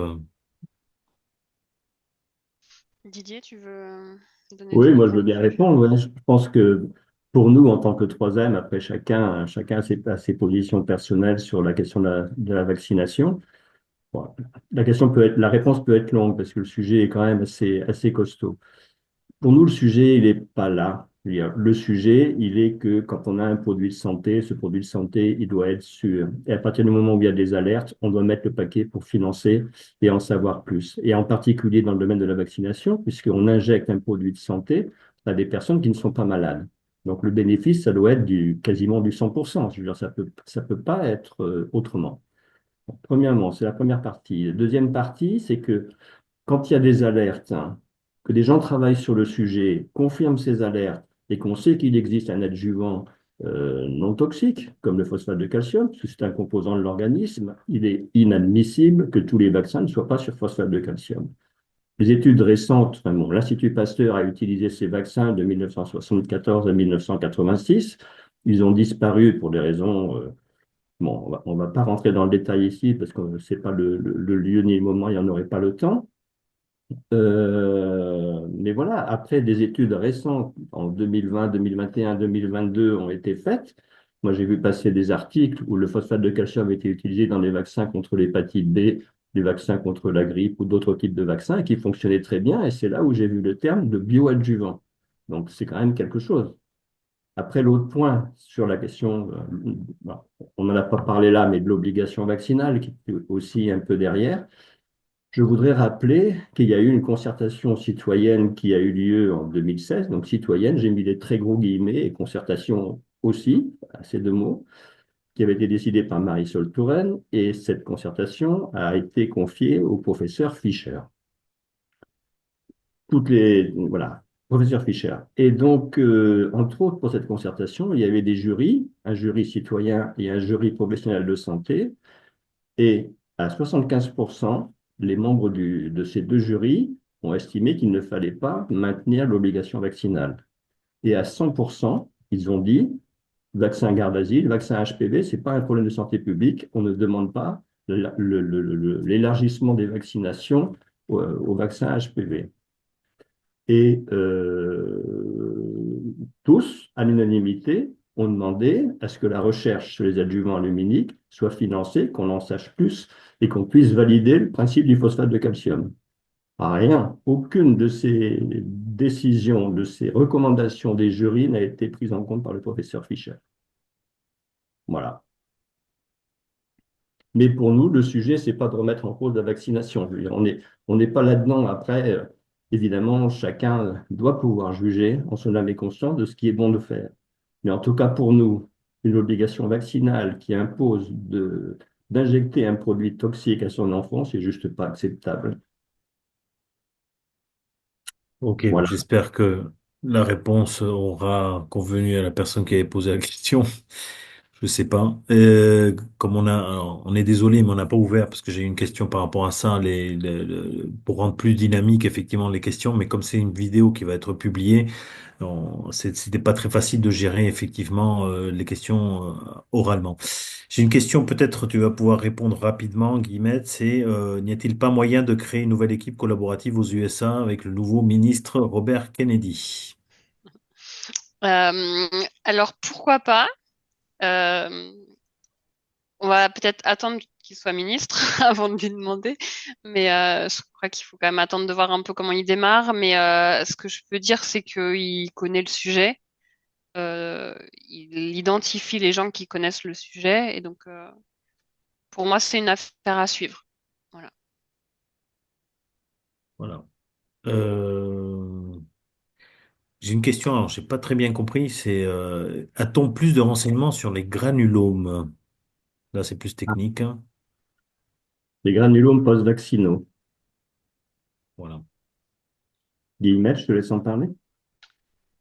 Didier, tu veux donner Oui, ton moi je avis veux bien là-dessus? répondre. Ouais. Je pense que pour nous, en tant que troisième, après chacun a ses positions personnelles sur la question de la vaccination. Bon, la réponse peut être longue parce que le sujet est quand même assez costaud. Pour nous, le sujet, il n'est pas là. Je veux dire, le sujet, il est que quand on a un produit de santé, ce produit de santé, il doit être sûr. Et à partir du moment où il y a des alertes, on doit mettre le paquet pour financer et en savoir plus. Et en particulier dans le domaine de la vaccination, puisqu'on injecte un produit de santé à des personnes qui ne sont pas malades. Donc le bénéfice, ça doit être quasiment du 100%. Je veux dire, ça peut pas être autrement. Bon, premièrement, c'est la première partie. La deuxième partie, c'est que quand il y a des alertes, hein, que des gens travaillent sur le sujet, confirment ces alertes et qu'on sait qu'il existe un adjuvant non toxique, comme le phosphate de calcium, parce que c'est un composant de l'organisme, il est inadmissible que tous les vaccins ne soient pas sur phosphate de calcium. Les études récentes, enfin bon, l'Institut Pasteur a utilisé ces vaccins de 1974 à 1986. Ils ont disparu pour des raisons. Bon, on va pas rentrer dans le détail ici parce que ce n'est pas le lieu ni le moment, il n'y en aurait pas le temps. Mais voilà, après des études récentes en 2020, 2021, 2022 ont été faites. Moi, j'ai vu passer des articles où le phosphate de calcium était utilisé dans les vaccins contre l'hépatite B, les vaccins contre la grippe ou d'autres types de vaccins et qui fonctionnaient très bien. Et c'est là où j'ai vu le terme de bioadjuvant. Donc, c'est quand même quelque chose. Après, l'autre point sur la question, bon, on n'en a pas parlé là, mais de l'obligation vaccinale qui est aussi un peu derrière. Je voudrais rappeler qu'il y a eu une concertation citoyenne qui a eu lieu en 2016, donc citoyenne, j'ai mis des très gros guillemets, et concertation aussi, à ces deux mots, qui avait été décidée par Marisol Touraine, et cette concertation a été confiée au professeur Fischer. Voilà, professeur Fischer. Et donc, entre autres, pour cette concertation, il y avait des jurys, un jury citoyen et un jury professionnel de santé, et à 75%, les membres de ces deux jurys ont estimé qu'il ne fallait pas maintenir l'obligation vaccinale. Et à 100%, ils ont dit, vaccin garde asile, vaccin HPV, ce n'est pas un problème de santé publique, on ne demande pas l'élargissement des vaccinations au vaccin HPV. Et tous, à l'unanimité, ont demandé à ce que la recherche sur les adjuvants aluminiques soit financée, qu'on en sache plus et qu'on puisse valider le principe du phosphate de calcium. Rien, aucune de ces décisions, de ces recommandations des jurys n'a été prise en compte par le professeur Fischer. Voilà. Mais pour nous, le sujet, c'est pas de remettre en cause la vaccination. Je veux dire, on n'est pas là-dedans. Après, évidemment, chacun doit pouvoir juger en son âme et conscience de ce qui est bon de faire. Mais en tout cas, pour nous, une obligation vaccinale qui impose d'injecter un produit toxique à son enfant, c'est juste pas acceptable. ok, Voilà. j'espère que la réponse aura convenu à la personne qui avait posé la question. Je sais pas. Comme alors, on est désolé, mais on n'a pas ouvert parce que j'ai une question par rapport à ça, pour rendre plus dynamique effectivement les questions. Mais comme c'est une vidéo qui va être publiée, c'était pas très facile de gérer effectivement les questions oralement. J'ai une question, peut-être tu vas pouvoir répondre rapidement, Guillemette. C'est n'y a-t-il pas moyen de créer une nouvelle équipe collaborative aux USA avec le nouveau ministre Robert Kennedy? Euh, alors pourquoi pas? Euh, on va peut-être attendre qu'il soit ministre avant de lui demander, mais je crois qu'il faut quand même attendre de voir un peu comment il démarre. Mais ce que je peux dire, c'est qu'il connaît le sujet, il identifie les gens qui connaissent le sujet, et donc pour moi, c'est une affaire à suivre. Voilà. Voilà. Euh, J'ai une question, alors j'ai pas très bien compris, c'est a-t-on plus de renseignements sur les granulomes? Là, c'est plus technique, hein. Les granulomes post-vaccinaux. Voilà. Guillemette, je te laisse en parler.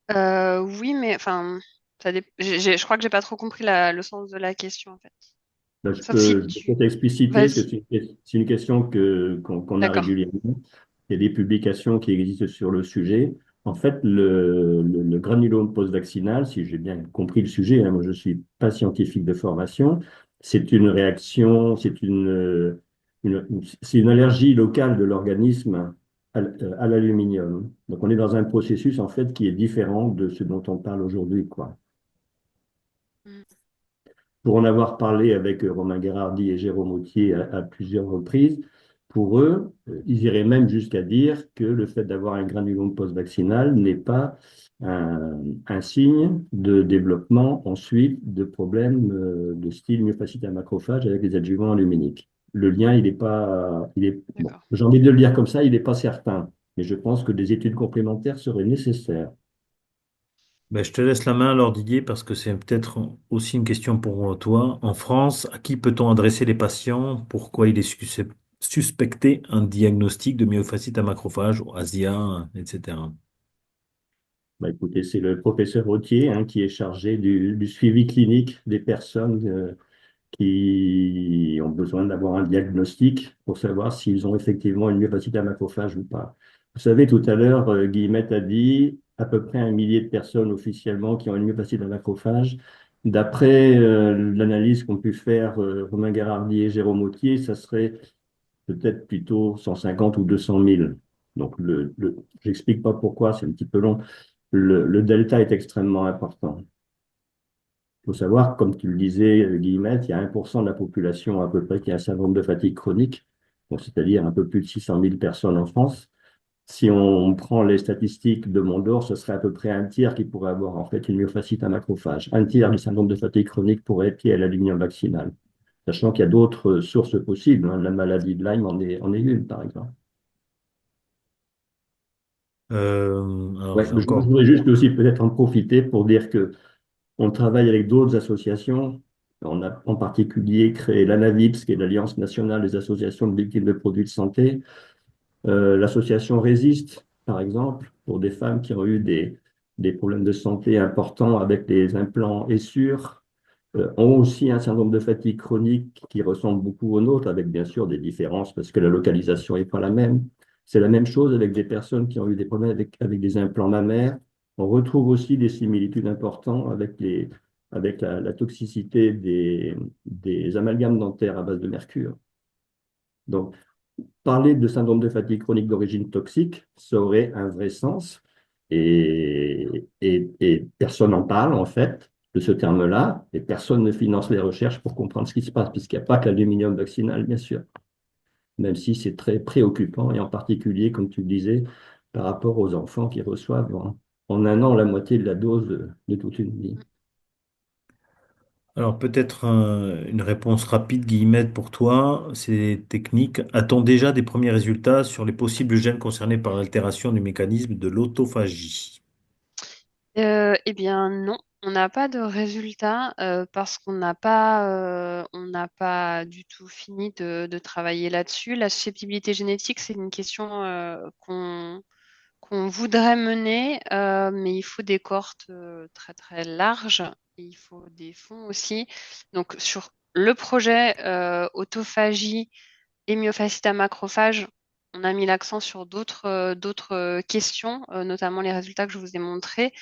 Oui, mais enfin, je crois que j'ai pas trop compris le sens de la question en fait. Ben, Sauf si je peux tu... peut-être expliciter, parce que Vas-y. c'est une question qu'on a D'accord. régulièrement. Il y a des publications qui existent sur le sujet. En fait, le granulome post-vaccinal, si j'ai bien compris le sujet, hein, moi je ne suis pas scientifique de formation, c'est une réaction, c'est une allergie locale de l'organisme à l'aluminium. Donc on est dans un processus en fait qui est différent de ce dont on parle aujourd'hui, quoi. Mm. Pour en avoir parlé avec Romain Guérardi et Jérôme Autier à plusieurs reprises, pour eux, ils iraient même jusqu'à dire que le fait d'avoir un granulome post-vaccinal n'est pas un signe de développement ensuite de problèmes de style myofascite à macrophage avec les adjuvants aluminiques. Le lien, il n'est pas, il est, bon, D'accord. j'ai envie de le dire comme ça, il n'est pas certain, mais je pense que des études complémentaires seraient nécessaires. Ben, je te laisse la main alors Didier parce que c'est peut-être aussi une question pour toi. En France, à qui peut-on adresser les patients? Pourquoi il est suspecté un diagnostic de myofascite à macrophage ou ASIA, etc. Bah, écoutez, c'est le professeur Autier hein, qui est chargé du suivi clinique des personnes qui ont besoin d'avoir un diagnostic pour savoir s'ils ont effectivement une myofascite à macrophage ou pas. Vous savez, tout à l'heure, Guillemette a dit à peu près 1 millier de personnes officiellement qui ont une myofascite à macrophage. D'après l'analyse qu'ont pu faire Romain Guérardi et Jérôme Autier, ça serait peut-être plutôt 150 ou 200 000. Donc, j'explique pas pourquoi, c'est un petit peu long. Le delta est extrêmement important. Il faut savoir, comme tu le disais, Guillemette, il y a 1% de la population à peu près qui a un syndrome de fatigue chronique, donc c'est-à-dire un peu plus de 600 000 personnes en France. Si on prend les statistiques de Mondor, ce serait à peu près un tiers qui pourrait avoir en fait une myofascite à macrophage. Un tiers du syndrome de fatigue chronique pourrait être lié à l'aluminium vaccinal. Sachant qu'il y a d'autres sources possibles, hein. La maladie de Lyme en est une, par exemple. Alors Ouais, j'ai je encore. voudrais juste aussi peut-être en profiter pour dire que on travaille avec d'autres associations. On a en particulier créé l'ANAVIPS, qui est l'Alliance nationale des associations de victimes de produits de santé. L'association Résiste, par exemple, pour des femmes qui ont eu des problèmes de santé importants avec des implants Essure, ont aussi un syndrome de fatigue chronique qui ressemble beaucoup au nôtre, avec bien sûr des différences parce que la localisation n'est pas la même. C'est la même chose avec des personnes qui ont eu des problèmes avec des implants mammaires. On retrouve aussi des similitudes importantes avec la toxicité des amalgames dentaires à base de mercure. Donc, parler de syndrome de fatigue chronique d'origine toxique, ça aurait un vrai sens. Et personne n'en parle, en fait, de ce terme-là, et personne ne finance les recherches pour comprendre ce qui se passe, puisqu'il n'y a pas que l'aluminium vaccinal, bien sûr, même si c'est très préoccupant, et en particulier, comme tu le disais, par rapport aux enfants qui reçoivent en 1 an la moitié de la dose de toute une vie. Alors peut-être une réponse rapide, Guillemette, pour toi. C'est technique. A-t-on déjà des premiers résultats sur les possibles gènes concernés par l'altération du mécanisme de l'autophagie? Eh bien non, on n'a pas de résultat parce on n'a pas du tout fini de travailler là-dessus. La susceptibilité génétique, c'est une question qu'on voudrait mener, mais il faut des cohortes très très larges. Et il faut des fonds aussi. Donc sur le projet autophagie et myofascite à macrophage, on a mis l'accent sur d'autres questions, notamment les résultats que je vous ai montrés,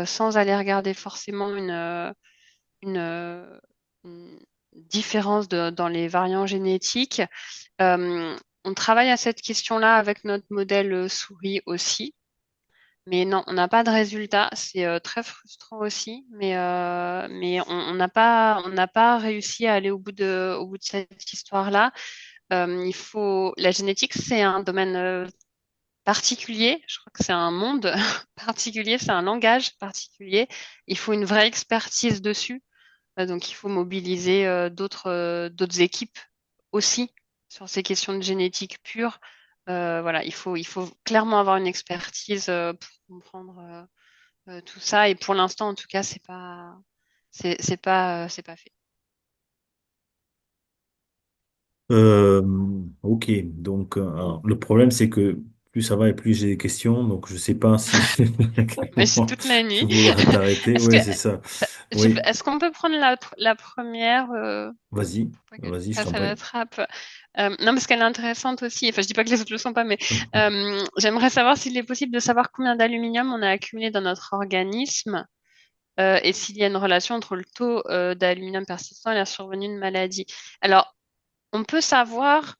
sans aller regarder forcément une, euh, une différence dans les variants génétiques. On travaille à cette question-là avec notre modèle souris aussi. Mais non, on n'a pas de résultat. C'est très frustrant aussi, mais on n'a pas réussi à aller au bout de cette histoire-là. La génétique, c'est un domaine particulier. Je crois que c'est un monde particulier, c'est un langage particulier. Il faut une vraie expertise dessus. Donc, il faut mobiliser d'autres équipes aussi sur ces questions de génétique pure. Voilà, il faut clairement avoir une expertise pour comprendre tout ça. Et pour l'instant, en tout cas, c'est pas fait. Euh, ok, donc alors, le problème c'est que plus ça va et plus j'ai des questions. Donc, je sais pas si à quel Mais c'est moment toute la tu nuit. voudras t'arrêter. Est-ce que, Oui, c'est ça. Oui, est-ce qu'on peut prendre la première vas-y, pour pas que tu vas-y, je passes t'en à la prie. trappe? Non, parce qu'elle est intéressante aussi. Enfin, je dis pas que les autres le sont pas, mais j'aimerais savoir s'il est possible de savoir combien d'aluminium on a accumulé dans notre organisme et s'il y a une relation entre le taux d'aluminium persistant et la survenue de maladies. Alors, on peut savoir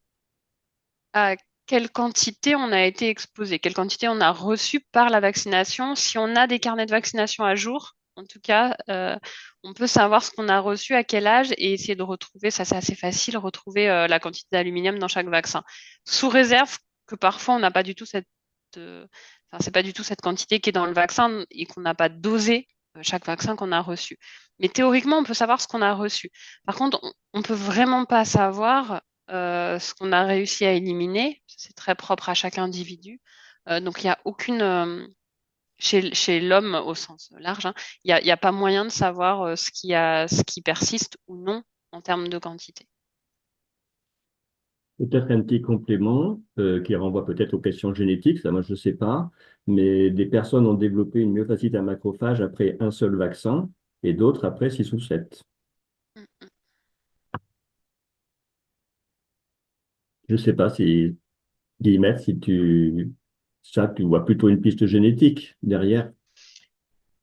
à quelle quantité on a été exposé, quelle quantité on a reçu par la vaccination. Si on a des carnets de vaccination à jour, en tout cas, on peut savoir ce qu'on a reçu, à quel âge, et essayer de retrouver, ça c'est assez facile, retrouver la quantité d'aluminium dans chaque vaccin. Sous réserve que parfois on n'a pas du tout enfin, c'est pas du tout cette quantité qui est dans le vaccin et qu'on n'a pas dosé chaque vaccin qu'on a reçu. Mais théoriquement, on peut savoir ce qu'on a reçu. Par contre, on peut vraiment pas savoir ce qu'on a réussi à éliminer. C'est très propre à chaque individu. Donc, il n'y a aucune, chez l'homme au sens large, hein, il y a pas moyen de savoir ce qui persiste ou non en termes de quantité. Peut-être un petit complément qui renvoie peut-être aux questions génétiques, ça moi je ne sais pas, mais des personnes ont développé une myofascite à macrophage après un seul vaccin et d'autres après 6 ou 7. Mm, mm. Je ne sais pas si, Guillemette, si tu, ça, tu vois plutôt une piste génétique derrière.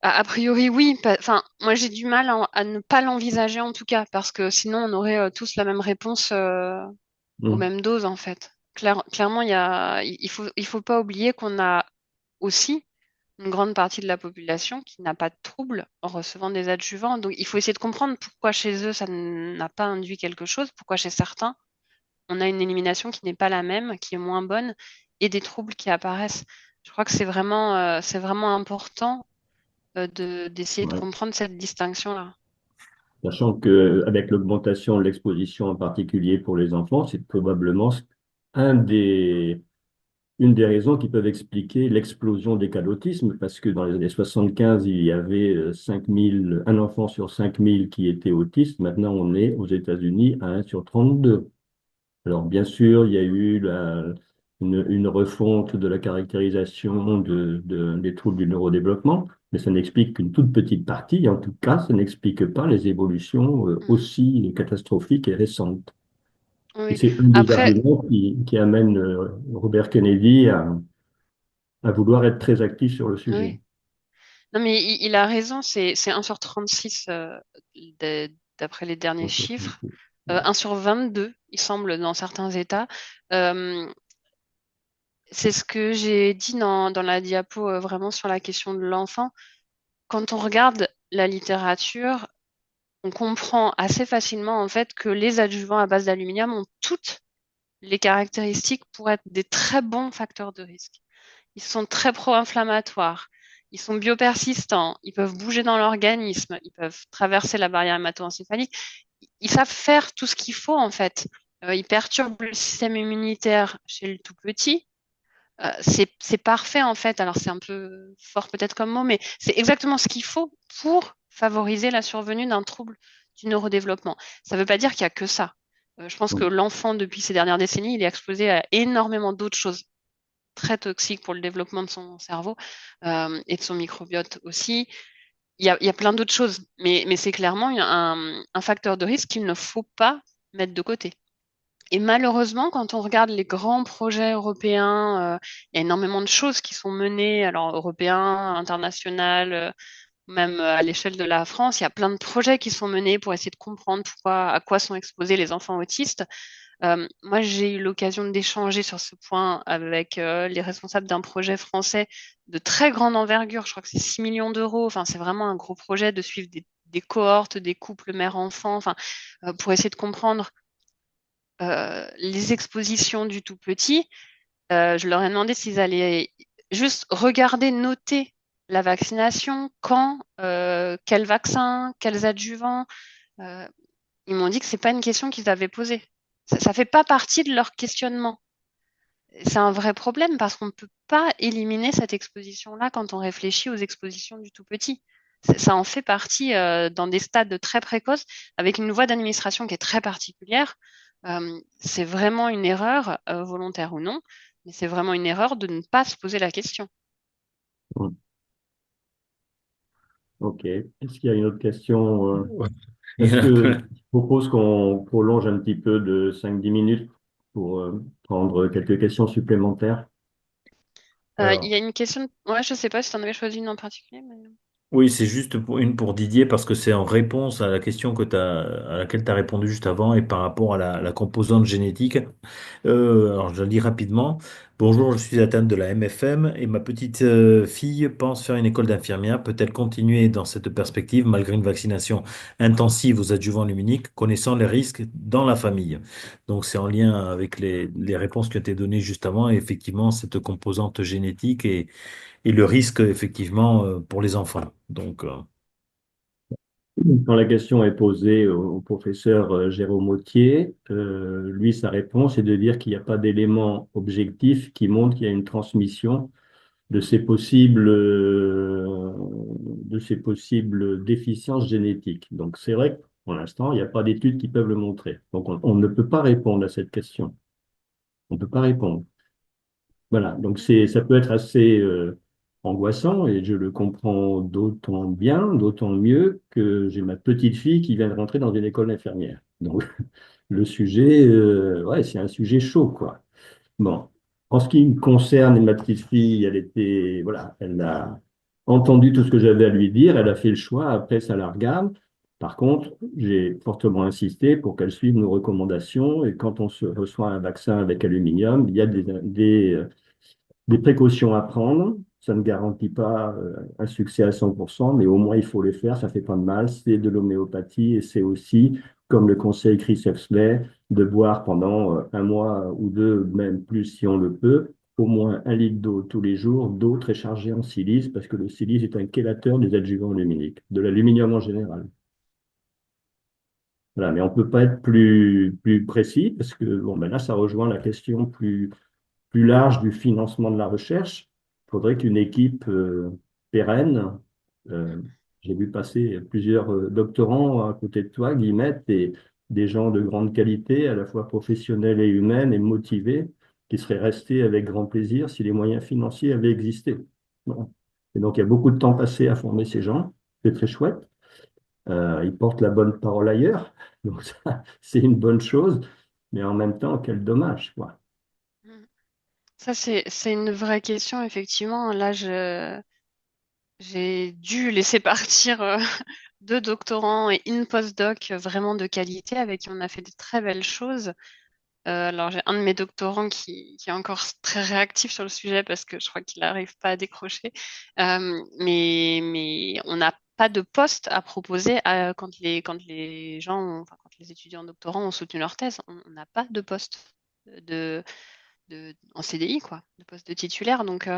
A priori, oui. Enfin, moi, j'ai du mal à ne pas l'envisager en tout cas, parce que sinon, on aurait tous la même réponse aux Hmm. mêmes doses, en fait. Clairement, il faut pas oublier qu'on a aussi une grande partie de la population qui n'a pas de troubles en recevant des adjuvants. Donc, il faut essayer de comprendre pourquoi chez eux, ça n'a pas induit quelque chose, pourquoi chez certains, on a une élimination qui n'est pas la même, qui est moins bonne, et des troubles qui apparaissent. Je crois que c'est vraiment important d'essayer de Ouais. comprendre cette distinction-là. Sachant qu'avec l'augmentation de l'exposition en particulier pour les enfants, c'est probablement un des, une des raisons qui peuvent expliquer l'explosion des cas d'autisme, parce que dans les années 75, il y avait 5000, un enfant sur 5000 qui était autiste. Maintenant, on est aux États-Unis à 1 sur 32. Alors, bien sûr, il y a eu une refonte de la caractérisation des troubles du neurodéveloppement, mais ça n'explique qu'une toute petite partie. En tout cas, ça n'explique pas les évolutions Mm. aussi catastrophiques et récentes. Et Oui. c'est un des Après, arguments qui amène Robert Kennedy à vouloir être très actif sur le sujet. oui. Non, mais il a raison, c'est 1 sur 36 d'après les derniers chiffres. 1 sur 22, il semble, dans certains États. Euh, c'est ce que j'ai dit dans la diapo vraiment sur la question de l'enfant. Quand on regarde la littérature, on comprend assez facilement en fait que les adjuvants à base d'aluminium ont toutes les caractéristiques pour être des très bons facteurs de risque. Ils sont très pro-inflammatoires, ils sont biopersistants, ils peuvent bouger dans l'organisme, ils peuvent traverser la barrière hémato-encéphalique. Ils savent faire tout ce qu'il faut en fait. Ils perturbent le système immunitaire chez le tout petit. C'est parfait en fait. Alors c'est un peu fort peut-être comme mot, mais c'est exactement ce qu'il faut pour favoriser la survenue d'un trouble du neurodéveloppement. Ça ne veut pas dire qu'il n'y a que ça. Je pense que l'enfant, depuis ces dernières décennies, il est exposé à énormément d'autres choses très toxiques pour le développement de son cerveau et de son microbiote aussi. Il y a plein d'autres choses, mais c'est clairement un facteur de risque qu'il ne faut pas mettre de côté. Et malheureusement, quand on regarde les grands projets européens, il y a énormément de choses qui sont menées, alors européens, internationales, même à l'échelle de la France, il y a plein de projets qui sont menés pour essayer de comprendre à quoi sont exposés les enfants autistes. Moi, j'ai eu l'occasion d'échanger sur ce point avec les responsables d'un projet français de très grande envergure. Je crois que c'est 6 millions d'euros. Enfin, c'est vraiment un gros projet de suivre des cohortes, des couples mère-enfant, enfin, pour essayer de comprendre les expositions du tout petit. Je leur ai demandé s'ils allaient juste regarder, noter la vaccination, quand, quel vaccin, quels adjuvants. Euh, Ils m'ont dit que c'est pas une question qu'ils avaient posée. Ça fait pas partie de leur questionnement. C'est un vrai problème parce qu'on ne peut pas éliminer cette exposition-là quand on réfléchit aux expositions du tout petit. Ça en fait partie dans des stades très précoces, avec une voie d'administration qui est très particulière. C'est vraiment une erreur, volontaire ou non, Mais c'est vraiment une erreur de ne pas se poser la question. Mm. Ok. Est-ce qu'il y a une autre question? Ouais. Il y Est-ce en a que plein. je propose qu'on prolonge un petit peu de 5-10 minutes pour prendre quelques questions supplémentaires? Il Alors, y a une question. Ouais, je sais pas si tu en avais choisi une en particulier, mais... oui, c'est juste pour Didier parce que c'est en réponse à la question à laquelle tu as répondu juste avant et par rapport à la composante génétique. Alors, je le lis rapidement. Bonjour, je suis atteinte de la MFM et ma petite fille pense faire une école d'infirmière. Peut-elle continuer dans cette perspective malgré une vaccination intensive aux adjuvants luminiques, connaissant les risques dans la famille? Donc, c'est en lien avec les réponses qui ont été données juste avant et effectivement, cette composante génétique et le risque effectivement pour les enfants. Donc, Quand la question est posée au professeur Jérôme Autier, lui, sa réponse est de dire qu'il n'y a pas d'éléments objectifs qui montrent qu'il y a une transmission de de ces possibles déficiences génétiques. Donc, c'est vrai que pour l'instant, il n'y a pas d'études qui peuvent le montrer. Donc, on ne peut pas répondre à cette question. On ne peut pas répondre. Voilà, donc ça peut être assez angoissant et je le comprends d'autant bien, d'autant mieux que j'ai ma petite fille qui vient de rentrer dans une école d'infirmière. Donc le sujet, ouais, c'est un sujet chaud, quoi. Bon, en ce qui me concerne, ma petite fille, voilà, elle a entendu tout ce que j'avais à lui dire, elle a fait le choix, après ça la regarde. Par contre, j'ai fortement insisté pour qu'elle suive nos recommandations et quand on se reçoit un vaccin avec aluminium, il y a des précautions à prendre. Ça ne garantit pas un succès à 100%, mais au moins il faut les faire, ça fait pas de mal. C'est de l'homéopathie et c'est aussi, comme le conseille Chris Hemsworth, de boire pendant un mois ou deux, même plus si on le peut, au moins 1 litre d'eau tous les jours, d'eau très chargée en silice, parce que le silice est un chélateur des adjuvants luminiques, de l'aluminium en général. Voilà, mais on ne peut pas être plus précis, parce que bon, ben là, ça rejoint la question plus large du financement de la recherche. Il faudrait qu'une équipe pérenne, euh, j'ai vu passer plusieurs doctorants à côté de toi, Guillemette, et des gens de grande qualité, à la fois professionnels et humaines, et motivés, qui seraient restés avec grand plaisir si les moyens financiers avaient existé. Bon. Et donc, il y a beaucoup de temps passé à former ces gens. C'est très chouette. Ils portent la bonne parole ailleurs. Donc, ça, c'est une bonne chose. Mais en même temps, quel dommage, quoi. Ça, c'est une vraie question, effectivement. Là, j'ai dû laisser partir deux doctorants et une postdoc vraiment de qualité avec qui on a fait de très belles choses. Alors, j'ai un de mes doctorants qui est encore très réactif sur le sujet parce que je crois qu'il n'arrive pas à décrocher. Mais on n'a pas de poste à proposer quand les gens, enfin, quand les étudiants doctorants ont soutenu leur thèse. On n'a pas de poste de, en CDI, quoi, de poste de titulaire. Donc,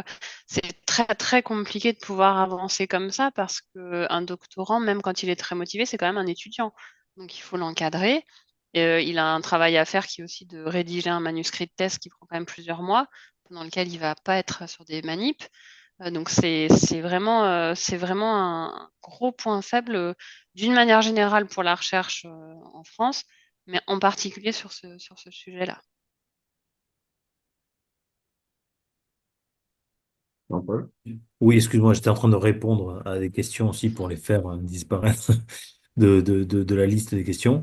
c'est très, très compliqué de pouvoir avancer comme ça parce qu'un doctorant, même quand il est très motivé, c'est quand même un étudiant. Donc, il faut l'encadrer. Il a un travail à faire qui est aussi de rédiger un manuscrit de thèse qui prend quand même plusieurs mois, pendant lequel il va pas être sur des manips. Donc, c'est vraiment un gros point faible d'une manière générale pour la recherche en France, mais en particulier sur ce sujet-là. Jean-Paul. oui, excuse-moi, j'étais en train de répondre à des questions aussi pour les faire disparaître de la liste des questions.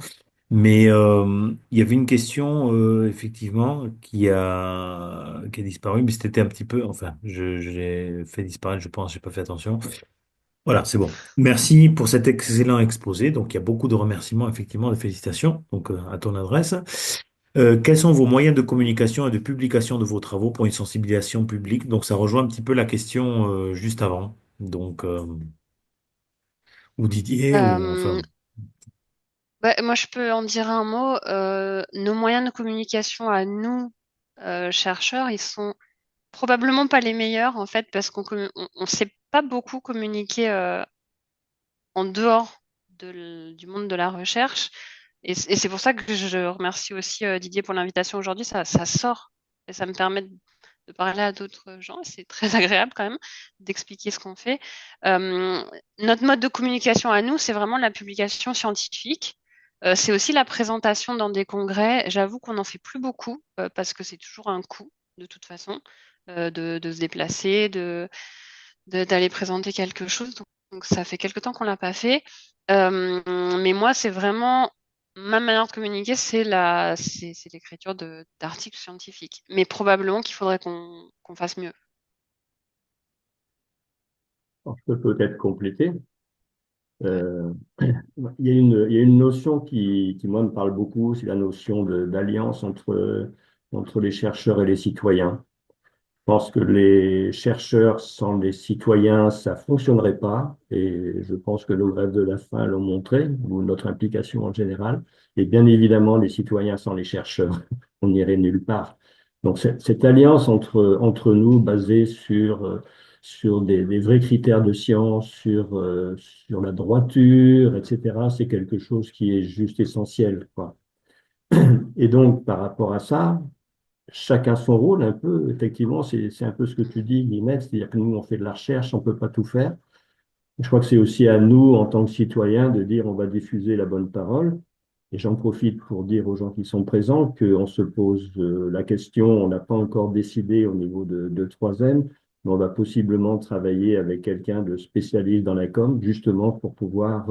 Mais il y avait une question, effectivement, qui a disparu, mais c'était un petit peu, enfin, je l'ai fait disparaître, je pense, j'ai pas fait attention. Voilà, c'est bon. Merci pour cet excellent exposé. Donc, il y a beaucoup de remerciements, effectivement, de félicitations, donc à ton adresse. Quels sont vos moyens de communication et de publication de vos travaux pour une sensibilisation publique? Donc, ça rejoint un petit peu la question juste avant. Donc, ou Didier, ou Euh, enfin. moi, je peux en dire un mot. Nos moyens de communication à nous, chercheurs, ils sont probablement pas les meilleurs, en fait, parce on sait pas beaucoup communiquer en dehors du monde de la recherche. Et c'est pour ça que je remercie aussi Didier pour l'invitation aujourd'hui. Ça sort et ça me permet de parler à d'autres gens. C'est très agréable quand même d'expliquer ce qu'on fait. Euh, Notre mode de communication à nous, c'est vraiment la publication scientifique. C'est aussi la présentation dans des congrès. J'avoue qu'on n'en fait plus beaucoup parce que c'est toujours un coût. de toute façon, de se déplacer, d'aller présenter quelque chose. Donc ça fait quelque temps qu'on l'a pas fait. Mais moi, c'est vraiment ma manière de communiquer, c'est l'écriture d'articles scientifiques. Mais probablement qu'il faudrait qu'on fasse mieux. Alors, je peux peut-être compléter. Euh, il y a une notion moi, me parle beaucoup, c'est la notion d'alliance entre les chercheurs et les citoyens. Je pense que les chercheurs sans les citoyens, ça fonctionnerait pas. Et je pense que nos grèves de la faim l'ont montré, ou notre implication en général. Et bien évidemment, les citoyens sans les chercheurs, on n'irait nulle part. Donc cette alliance entre nous, basée sur des vrais critères de science, sur la droiture, etc., c'est quelque chose qui est juste essentiel, quoi. Et donc, par rapport à ça, chacun son rôle, un peu, effectivement, c'est un peu ce que tu dis, Guillemette, c'est-à-dire que nous, on fait de la recherche, on peut pas tout faire. Je crois que c'est aussi à nous, en tant que citoyens, de dire on va diffuser la bonne parole. Et j'en profite pour dire aux gens qui sont présents qu'on se pose la question, on n'a pas encore décidé au niveau de 3M, mais on va possiblement travailler avec quelqu'un de spécialiste dans la com, justement pour pouvoir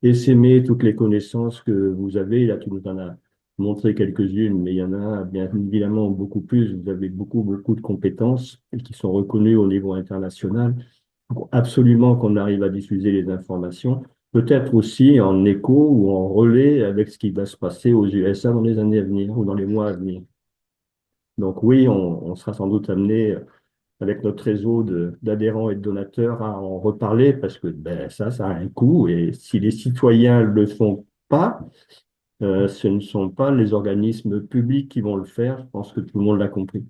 essaimer toutes les connaissances que vous avez. Là, tu nous en as montré quelques-unes, mais il y en a bien évidemment beaucoup plus. Vous avez beaucoup, beaucoup de compétences qui sont reconnues au niveau international. Faut absolument qu'on arrive à diffuser les informations, peut-être aussi en écho ou en relais avec ce qui va se passer aux USA dans les années à venir ou dans les mois à venir. Donc oui, on sera sans doute amené avec notre réseau d'adhérents et de donateurs à en reparler parce que ben, ça a un coût et si les citoyens ne le font pas, ce ne sont pas les organismes publics qui vont le faire. Je pense que tout le monde l'a compris.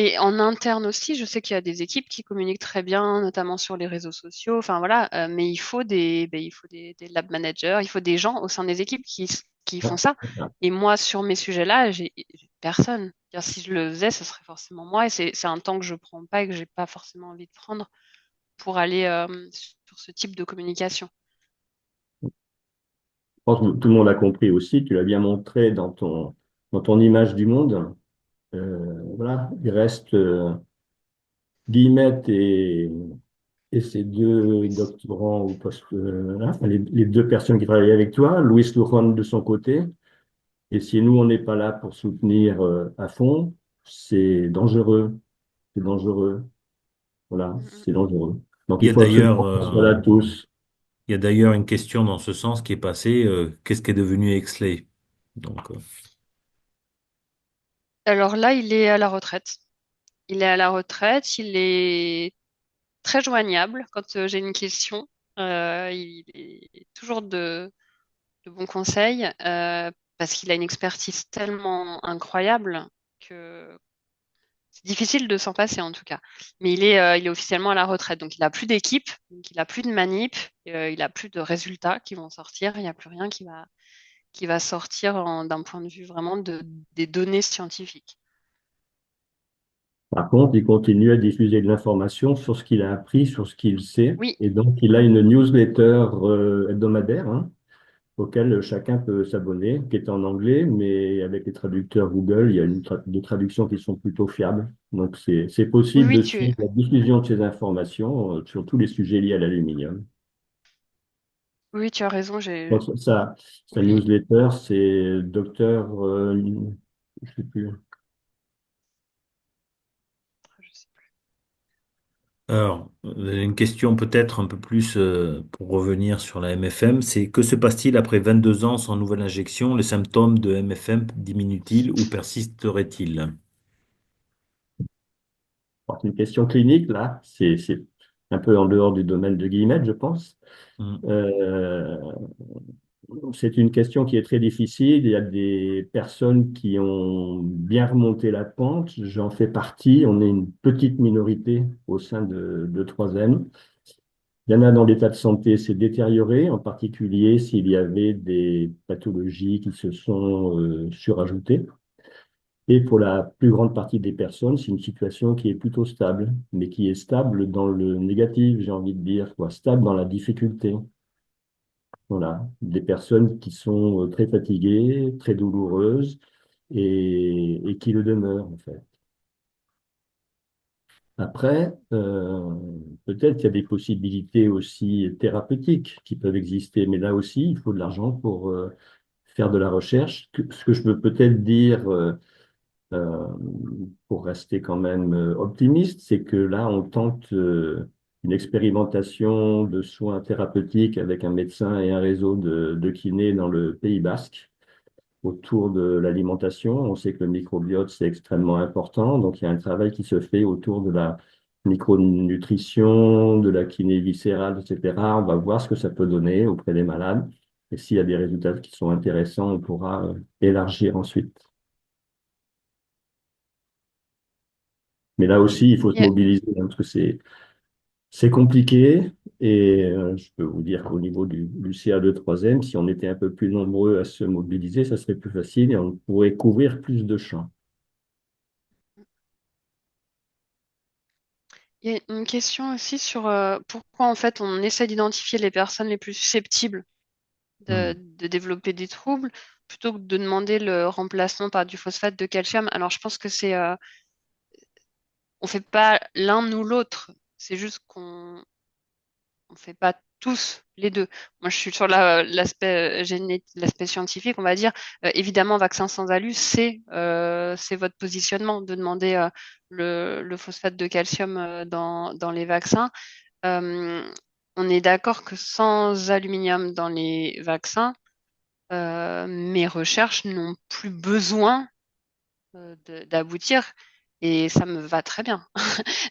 Et en interne aussi, je sais qu'il y a des équipes qui communiquent très bien, notamment sur les réseaux sociaux. Enfin voilà, mais il faut des lab managers, il faut des gens au sein des équipes qui font ça. Et moi, sur mes sujets-là, j'ai personne. C'est-à-dire, si je le faisais, ce serait forcément moi. Et c'est un temps que je prends pas et que j'ai pas forcément envie de prendre pour aller sur ce type de communication. Je pense que tout le monde a compris aussi. Tu l'as bien montré dans ton image du monde. Voilà, il reste Guillemette et ces deux Oui. doctorants ou là, enfin, les deux personnes qui travaillent avec toi, Luis Lujan de son côté. Et si nous, on n'est pas là pour soutenir à fond, c'est dangereux. C'est dangereux. Voilà, Mm, c'est dangereux. Donc, Il y il a faut d'ailleurs absolument qu'on soit là tous. il y a d'ailleurs une question dans ce sens qui est passée, qu'est-ce qui est devenu Exley? Donc, Alors là, il est à la retraite. Il est à la retraite, il est très joignable quand j'ai une question. Il est toujours de bons conseils parce qu'il a une expertise tellement incroyable que c'est difficile de s'en passer en tout cas. Mais il est officiellement à la retraite, donc il a plus d'équipe, donc il a plus de manip, il a plus de résultats qui vont sortir, il n'y a plus rien qui va sortir d'un point de vue vraiment des données scientifiques. Par contre, il continue à diffuser de l'information sur ce qu'il a appris, sur ce qu'il sait. Oui, Et donc, il a une newsletter hebdomadaire, hein, auquel chacun peut s'abonner, qui est en anglais, mais avec les traducteurs Google, il y a des traductions qui sont plutôt fiables. Donc, c'est oui, possible oui, de suivre la diffusion de ces informations sur tous les sujets liés à l'aluminium. oui, tu as raison. Donc, sa Oui, newsletter, c'est docteur, je sais plus. je sais plus. alors, une question peut-être un peu plus pour revenir sur la MFM, c'est que se passe-t-il après 22 ans sans nouvelle injection? Les symptômes de MFM diminuent-ils ou persisteraient-ils? Alors, c'est une question clinique, là. C'est un peu en dehors du domaine de Guillemette, je pense. Hmm. Euh, c'est une question qui est très difficile. Il y a des personnes qui ont bien remonté la pente. J'en fais partie. On est une petite minorité au sein de 3M. Il y en a dont l'état de santé s'est détérioré, en particulier s'il y avait des pathologies qui se sont surajoutées. Et pour la plus grande partie des personnes, c'est une situation qui est plutôt stable, mais qui est stable dans le négatif, j'ai envie de dire, quoi, stable dans la difficulté. Voilà, des personnes qui sont très fatiguées, très douloureuses, et qui le demeure, en fait. Après, peut-être qu'il y a des possibilités aussi thérapeutiques qui peuvent exister, mais là aussi, il faut de l'argent pour faire de la recherche. Ce que je peux peut-être dire, euh, pour rester quand même optimiste, c'est que là, on tente une expérimentation de soins thérapeutiques avec un médecin et un réseau de kinés dans le Pays Basque autour de l'alimentation. On sait que le microbiote, c'est extrêmement important. Donc, il y a un travail qui se fait autour de la micronutrition, de la kiné viscérale, etc. On va voir ce que ça peut donner auprès des malades. Et s'il y a des résultats qui sont intéressants, on pourra élargir ensuite. Mais là aussi, il faut se Yeah. mobiliser, hein, parce que c'est compliqué. Et je peux vous dire qu'au niveau du CA2-3M, si on était un peu plus nombreux à se mobiliser, ça serait plus facile et on pourrait couvrir plus de champs. Il y a une question aussi sur pourquoi en fait on essaie d'identifier les personnes les plus susceptibles Hmm. de développer des troubles plutôt que de demander le remplacement par du phosphate de calcium. Alors je pense que on fait pas l'un ou l'autre, c'est juste qu'on on fait pas tous les deux. Moi, je suis sur l'aspect scientifique, on va dire. Évidemment, vaccin sans alu, c'est votre positionnement de demander le phosphate de calcium dans les vaccins. Euh, on est d'accord que sans aluminium dans les vaccins, mes recherches n'ont plus besoin d'aboutir et ça me va très bien.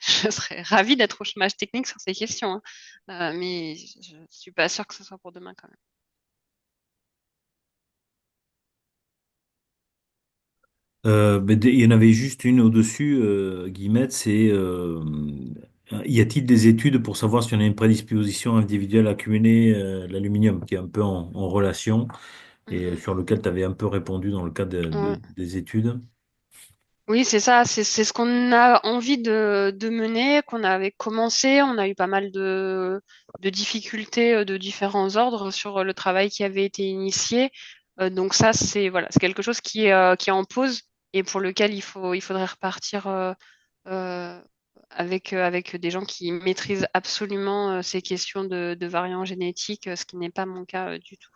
Je serais ravie d'être au chômage technique sur ces questions, hein. Mais je suis pas sûre que ce soit pour demain quand même. Il y en avait juste une au-dessus, Guillemette, c'est y a-t-il des études pour savoir si on a une prédisposition individuelle à accumuler l'aluminium, qui est un peu en relation, et Mhm. sur lequel tu avais un peu répondu dans le cadre Ouais. des études. Oui, c'est ça, c'est ce qu'on a envie de mener, qu'on avait commencé. On a eu pas mal de difficultés de différents ordres sur le travail qui avait été initié. Donc ça, c'est voilà, c'est quelque chose qui est en pause et pour lequel il faudrait repartir euh, avec des gens qui maîtrisent absolument ces questions de variants génétiques, ce qui n'est pas mon cas du tout.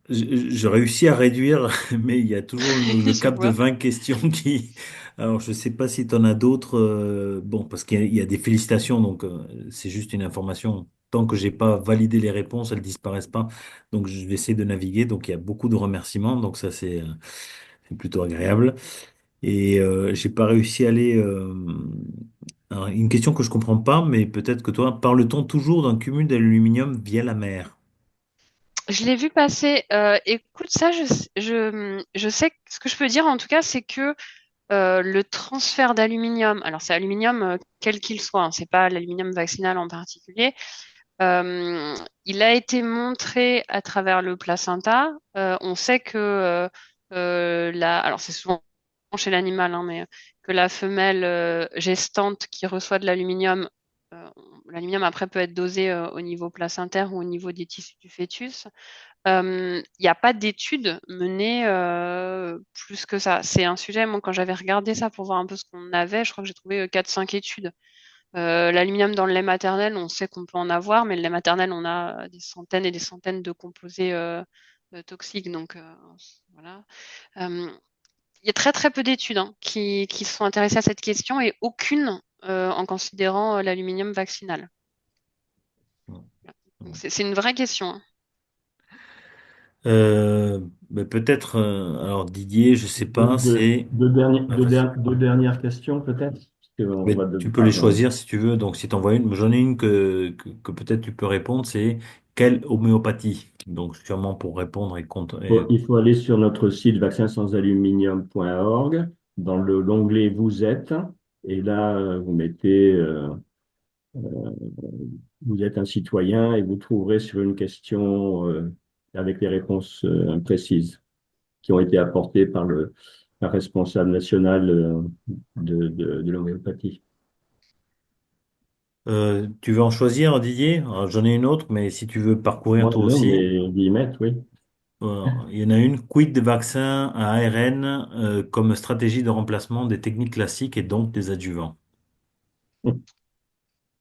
J'ai réussi à réduire, mais il y a toujours le Je cap de vois. 20 questions qui... Alors, je sais pas si tu en as d'autres. Bon, parce il y a des félicitations, donc c'est juste une information. Tant que j'ai pas validé les réponses, elles disparaissent pas. Donc, je vais essayer de naviguer. Donc, il y a beaucoup de remerciements. Donc, ça, c'est plutôt agréable. Et j'ai pas réussi à aller... alors, une question que je comprends pas, mais peut-être que toi, parle-t-on toujours d'un cumul d'aluminium via la mer? Je l'ai vu passer. Écoute, ça, je sais que ce que je peux dire en tout cas, c'est que le transfert d'aluminium, alors c'est aluminium quel qu'il soit, hein, c'est pas l'aluminium vaccinal en particulier, euh, il a été montré à travers le placenta. On sait que alors c'est souvent chez l'animal, hein, mais que la femelle gestante qui reçoit de l'aluminium, euh, l'aluminium après peut être dosé au niveau placentaire ou au niveau des tissus du fœtus. Il n'y a pas d'études menées plus que ça. C'est un sujet, moi, quand j'avais regardé ça pour voir un peu ce qu'on avait, je crois que j'ai trouvé 4-5 études. L'aluminium dans le lait maternel, on sait qu'on peut en avoir, mais le lait maternel, on a des centaines et des centaines de composés toxiques. Donc, voilà. Euh, il y a très très peu d'études hein, qui se sont intéressées à cette question et aucune en considérant l'aluminium vaccinal. Donc, c'est une vraie question, hein. Mais peut-être, alors Didier, je sais pas, c'est. Ah, vas-y. Deux dernières questions peut-être, parce qu'on Mais va tu peux les devoir... choisir si tu veux. Donc, si tu envoies une, j'en ai une que peut-être tu peux répondre, c'est quelle homéopathie? Donc, sûrement pour répondre et contre. il faut aller sur notre site vaccinsansaluminium.org, dans l'onglet Vous êtes, et là, vous mettez Vous êtes un citoyen et vous trouverez sur une question avec les réponses précises qui ont été apportées par la responsable nationale de l'homéopathie. Tu veux en choisir, Didier? Alors, j'en ai une autre, mais si tu veux parcourir Moi, toi non, aussi. mais Guillemette, oui. Il y en a une, quid des vaccins à ARN comme stratégie de remplacement des techniques classiques et donc des adjuvants?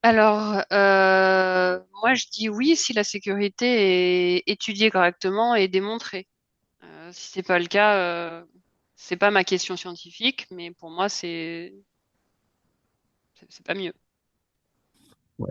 Alors, moi, je dis oui si la sécurité est étudiée correctement et démontrée. Si c'est pas le cas, c'est pas ma question scientifique, mais pour moi, c'est pas mieux. Ouais.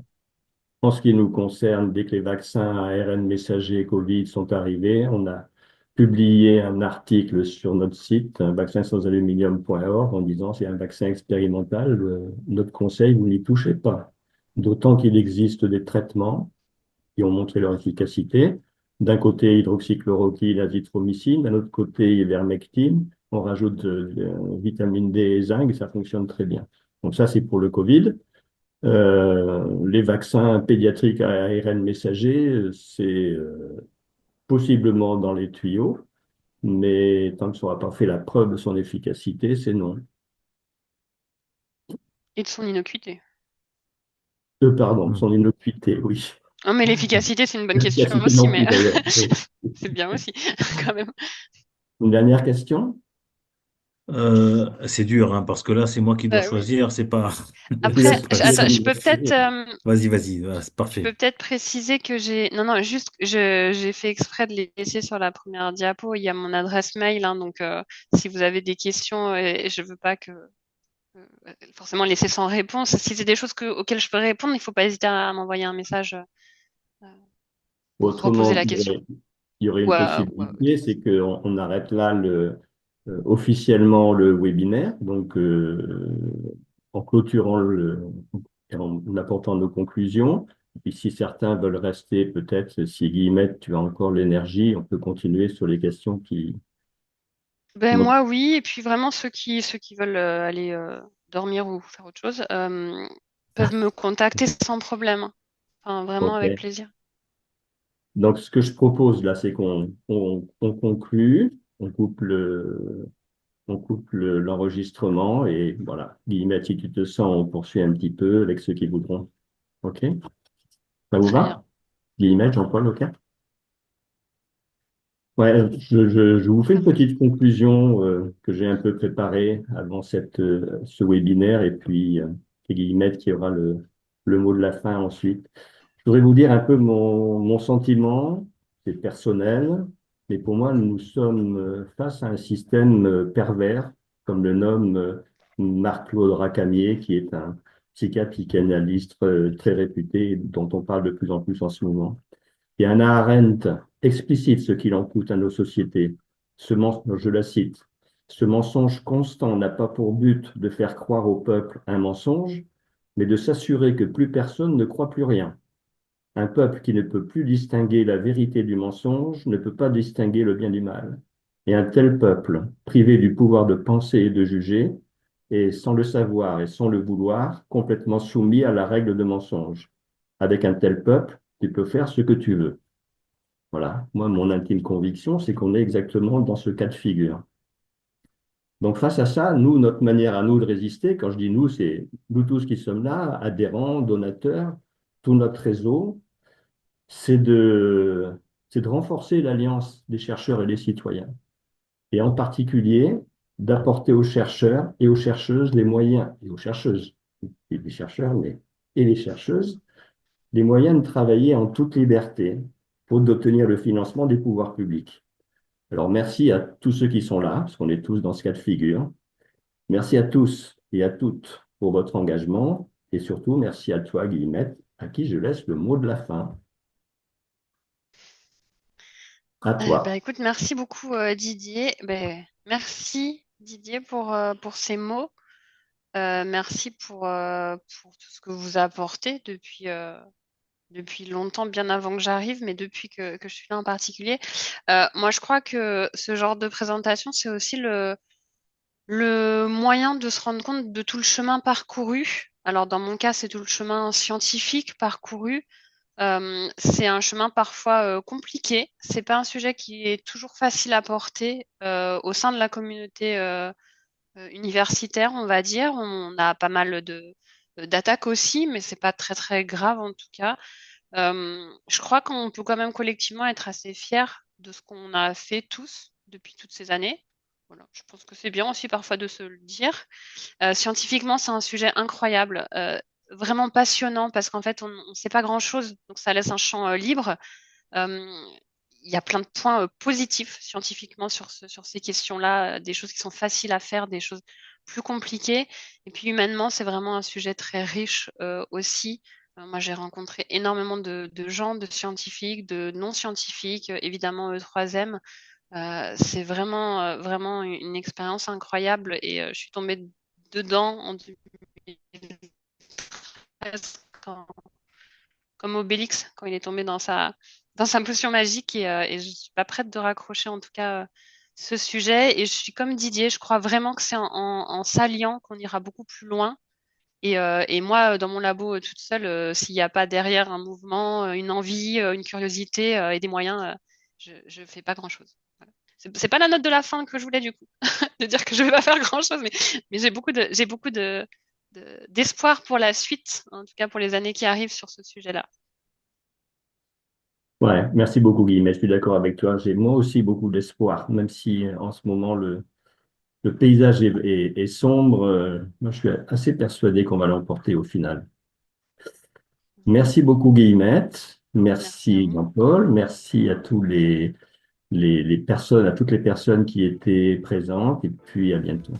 En ce qui nous concerne, dès que les vaccins à ARN messager Covid sont arrivés, on a publié un article sur notre site, vaccinsansaluminium.org, en disant c'est un vaccin expérimental. Notre conseil, vous n'y touchez pas. D'autant qu'il existe des traitements qui ont montré leur efficacité. D'un côté, hydroxychloroquine, azithromycine, d'un autre côté, ivermectine. On rajoute vitamine D et zinc, et ça fonctionne très bien. Donc ça, c'est pour le Covid. Les vaccins pédiatriques à ARN messager, c'est possiblement dans les tuyaux, mais tant que ça n'aura pas fait la preuve de son efficacité, c'est non. Et de son innocuité. Pardon, Hmm. son innocuité, oui. Non, mais l'efficacité, c'est une bonne question L'efficacité aussi, non mais plus, d'ailleurs. Oui. c'est bien aussi, quand même. Une dernière question? C'est dur, hein, parce que là, c'est moi qui dois Oui. choisir, c'est pas, Après, c'est pas attends, si. Vas-y, vas-y, c'est je parfait. peux peut-être préciser que non, non, juste, j'ai fait exprès de les laisser sur la première diapo. Il y a mon adresse mail, hein, donc si vous avez des questions, et je veux pas que forcément laisser sans réponse. Si c'est des choses auxquelles je peux répondre, il faut pas hésiter à m'envoyer un message pour reposer Autrement, la question. il y aurait Ou une ok. possibilité, c'est qu'on arrête là officiellement le webinaire, donc en clôturant et en apportant nos conclusions. Et puis si certains veulent rester, peut-être, si Guillemette, tu as encore l'énergie, on peut continuer sur les questions Ben qui... moi oui, et puis vraiment ceux qui veulent aller dormir ou faire autre chose peuvent me contacter sans problème. Enfin, vraiment avec Ok. plaisir. Donc, ce que je propose là, c'est on conclut, on coupe l'enregistrement et voilà. Guillemette, si tu te sens, on poursuit un petit peu avec ceux qui voudront. OK? Ça vous Très bien. va? Guillemette, Jean-Paul, OK? Ouais, je vous fais une petite conclusion que j'ai un peu préparée avant ce webinaire et puis c'est Guillemette qui aura le mot de la fin ensuite. Je voudrais vous dire un peu mon sentiment, c'est personnel, mais pour moi, nous sommes face à un système pervers, comme le nomme Marc-Claude Racamier, qui est un psychiatre psychanalyste très réputé, dont on parle de plus en plus en ce moment. Et Hannah Arendt explicite ce qu'il en coûte à nos sociétés. Je la cite, ce mensonge constant n'a pas pour but de faire croire au peuple un mensonge, mais de s'assurer que plus personne ne croit plus rien. Un peuple qui ne peut plus distinguer la vérité du mensonge ne peut pas distinguer le bien du mal. Et un tel peuple, privé du pouvoir de penser et de juger, est sans le savoir et sans le vouloir, complètement soumis à la règle de mensonge. Avec un tel peuple, tu peux faire ce que tu veux. Voilà. Moi, mon intime conviction, c'est qu'on est exactement dans ce cas de figure. Donc, face à ça, nous, notre manière à nous de résister, quand je dis nous, c'est nous tous qui sommes là, adhérents, donateurs, tout notre réseau, c'est c'est de renforcer l'alliance des chercheurs et des citoyens. Et en particulier, d'apporter aux chercheurs et aux chercheuses les moyens, et aux chercheuses, et les chercheurs, mais, et les chercheuses, les moyens de travailler en toute liberté pour d'obtenir le financement des pouvoirs publics. Alors, merci à tous ceux qui sont là, parce qu'on est tous dans ce cas de figure. Merci à tous et à toutes pour votre engagement. Et surtout, merci à toi, Guillemette, à qui je laisse le mot de la fin. À Bah, toi. écoute, merci beaucoup Didier. Ben, merci Didier pour ces mots. Merci pour tout ce que vous apportez depuis longtemps, bien avant que j'arrive, mais depuis que je suis là en particulier. Moi, je crois que ce genre de présentation, c'est aussi le moyen de se rendre compte de tout le chemin parcouru. Alors, dans mon cas, c'est tout le chemin scientifique parcouru. C'est un chemin parfois compliqué. C'est pas un sujet qui est toujours facile à porter au sein de la communauté universitaire, on va dire. On a pas mal d'attaques aussi, mais c'est pas très très grave en tout cas. Je crois qu'on peut quand même collectivement être assez fiers de ce qu'on a fait tous depuis toutes ces années. Voilà, je pense que c'est bien aussi parfois de se le dire. Scientifiquement, c'est un sujet incroyable, vraiment passionnant parce qu'en fait, on ne sait pas grand-chose, donc ça laisse un champ libre. Euh, il y a plein de points positifs scientifiquement sur ces questions-là, des choses qui sont faciles à faire, des choses plus compliquées. Et puis humainement, c'est vraiment un sujet très riche aussi. Moi, j'ai rencontré énormément de gens, de scientifiques, de non-scientifiques, évidemment E3M. C'est vraiment une expérience incroyable et je suis tombée dedans en 2013 comme Obélix quand il est tombé dans sa potion magique et je suis pas prête de raccrocher en tout cas ce sujet et je suis comme Didier, je crois vraiment que c'est en s'alliant qu'on ira beaucoup plus loin et moi dans mon labo toute seule s'il n'y a pas derrière un mouvement, une envie, une curiosité et des moyens, je fais pas grand-chose. Voilà. C'est pas la note de la fin que je voulais du coup, de dire que je vais pas faire grand-chose, mais j'ai beaucoup d'espoir pour la suite, en tout cas pour les années qui arrivent sur ce sujet-là. Ouais, merci beaucoup, Guillemette. Je suis d'accord avec toi. J'ai moi aussi beaucoup d'espoir, même si en ce moment le paysage est sombre. Moi, je suis assez persuadé qu'on va l'emporter au final. Merci beaucoup, Guillemette. Merci à Merci, vous. Jean-Paul. Merci à tous les personnes, à toutes les personnes qui étaient présentes. Et puis, à bientôt.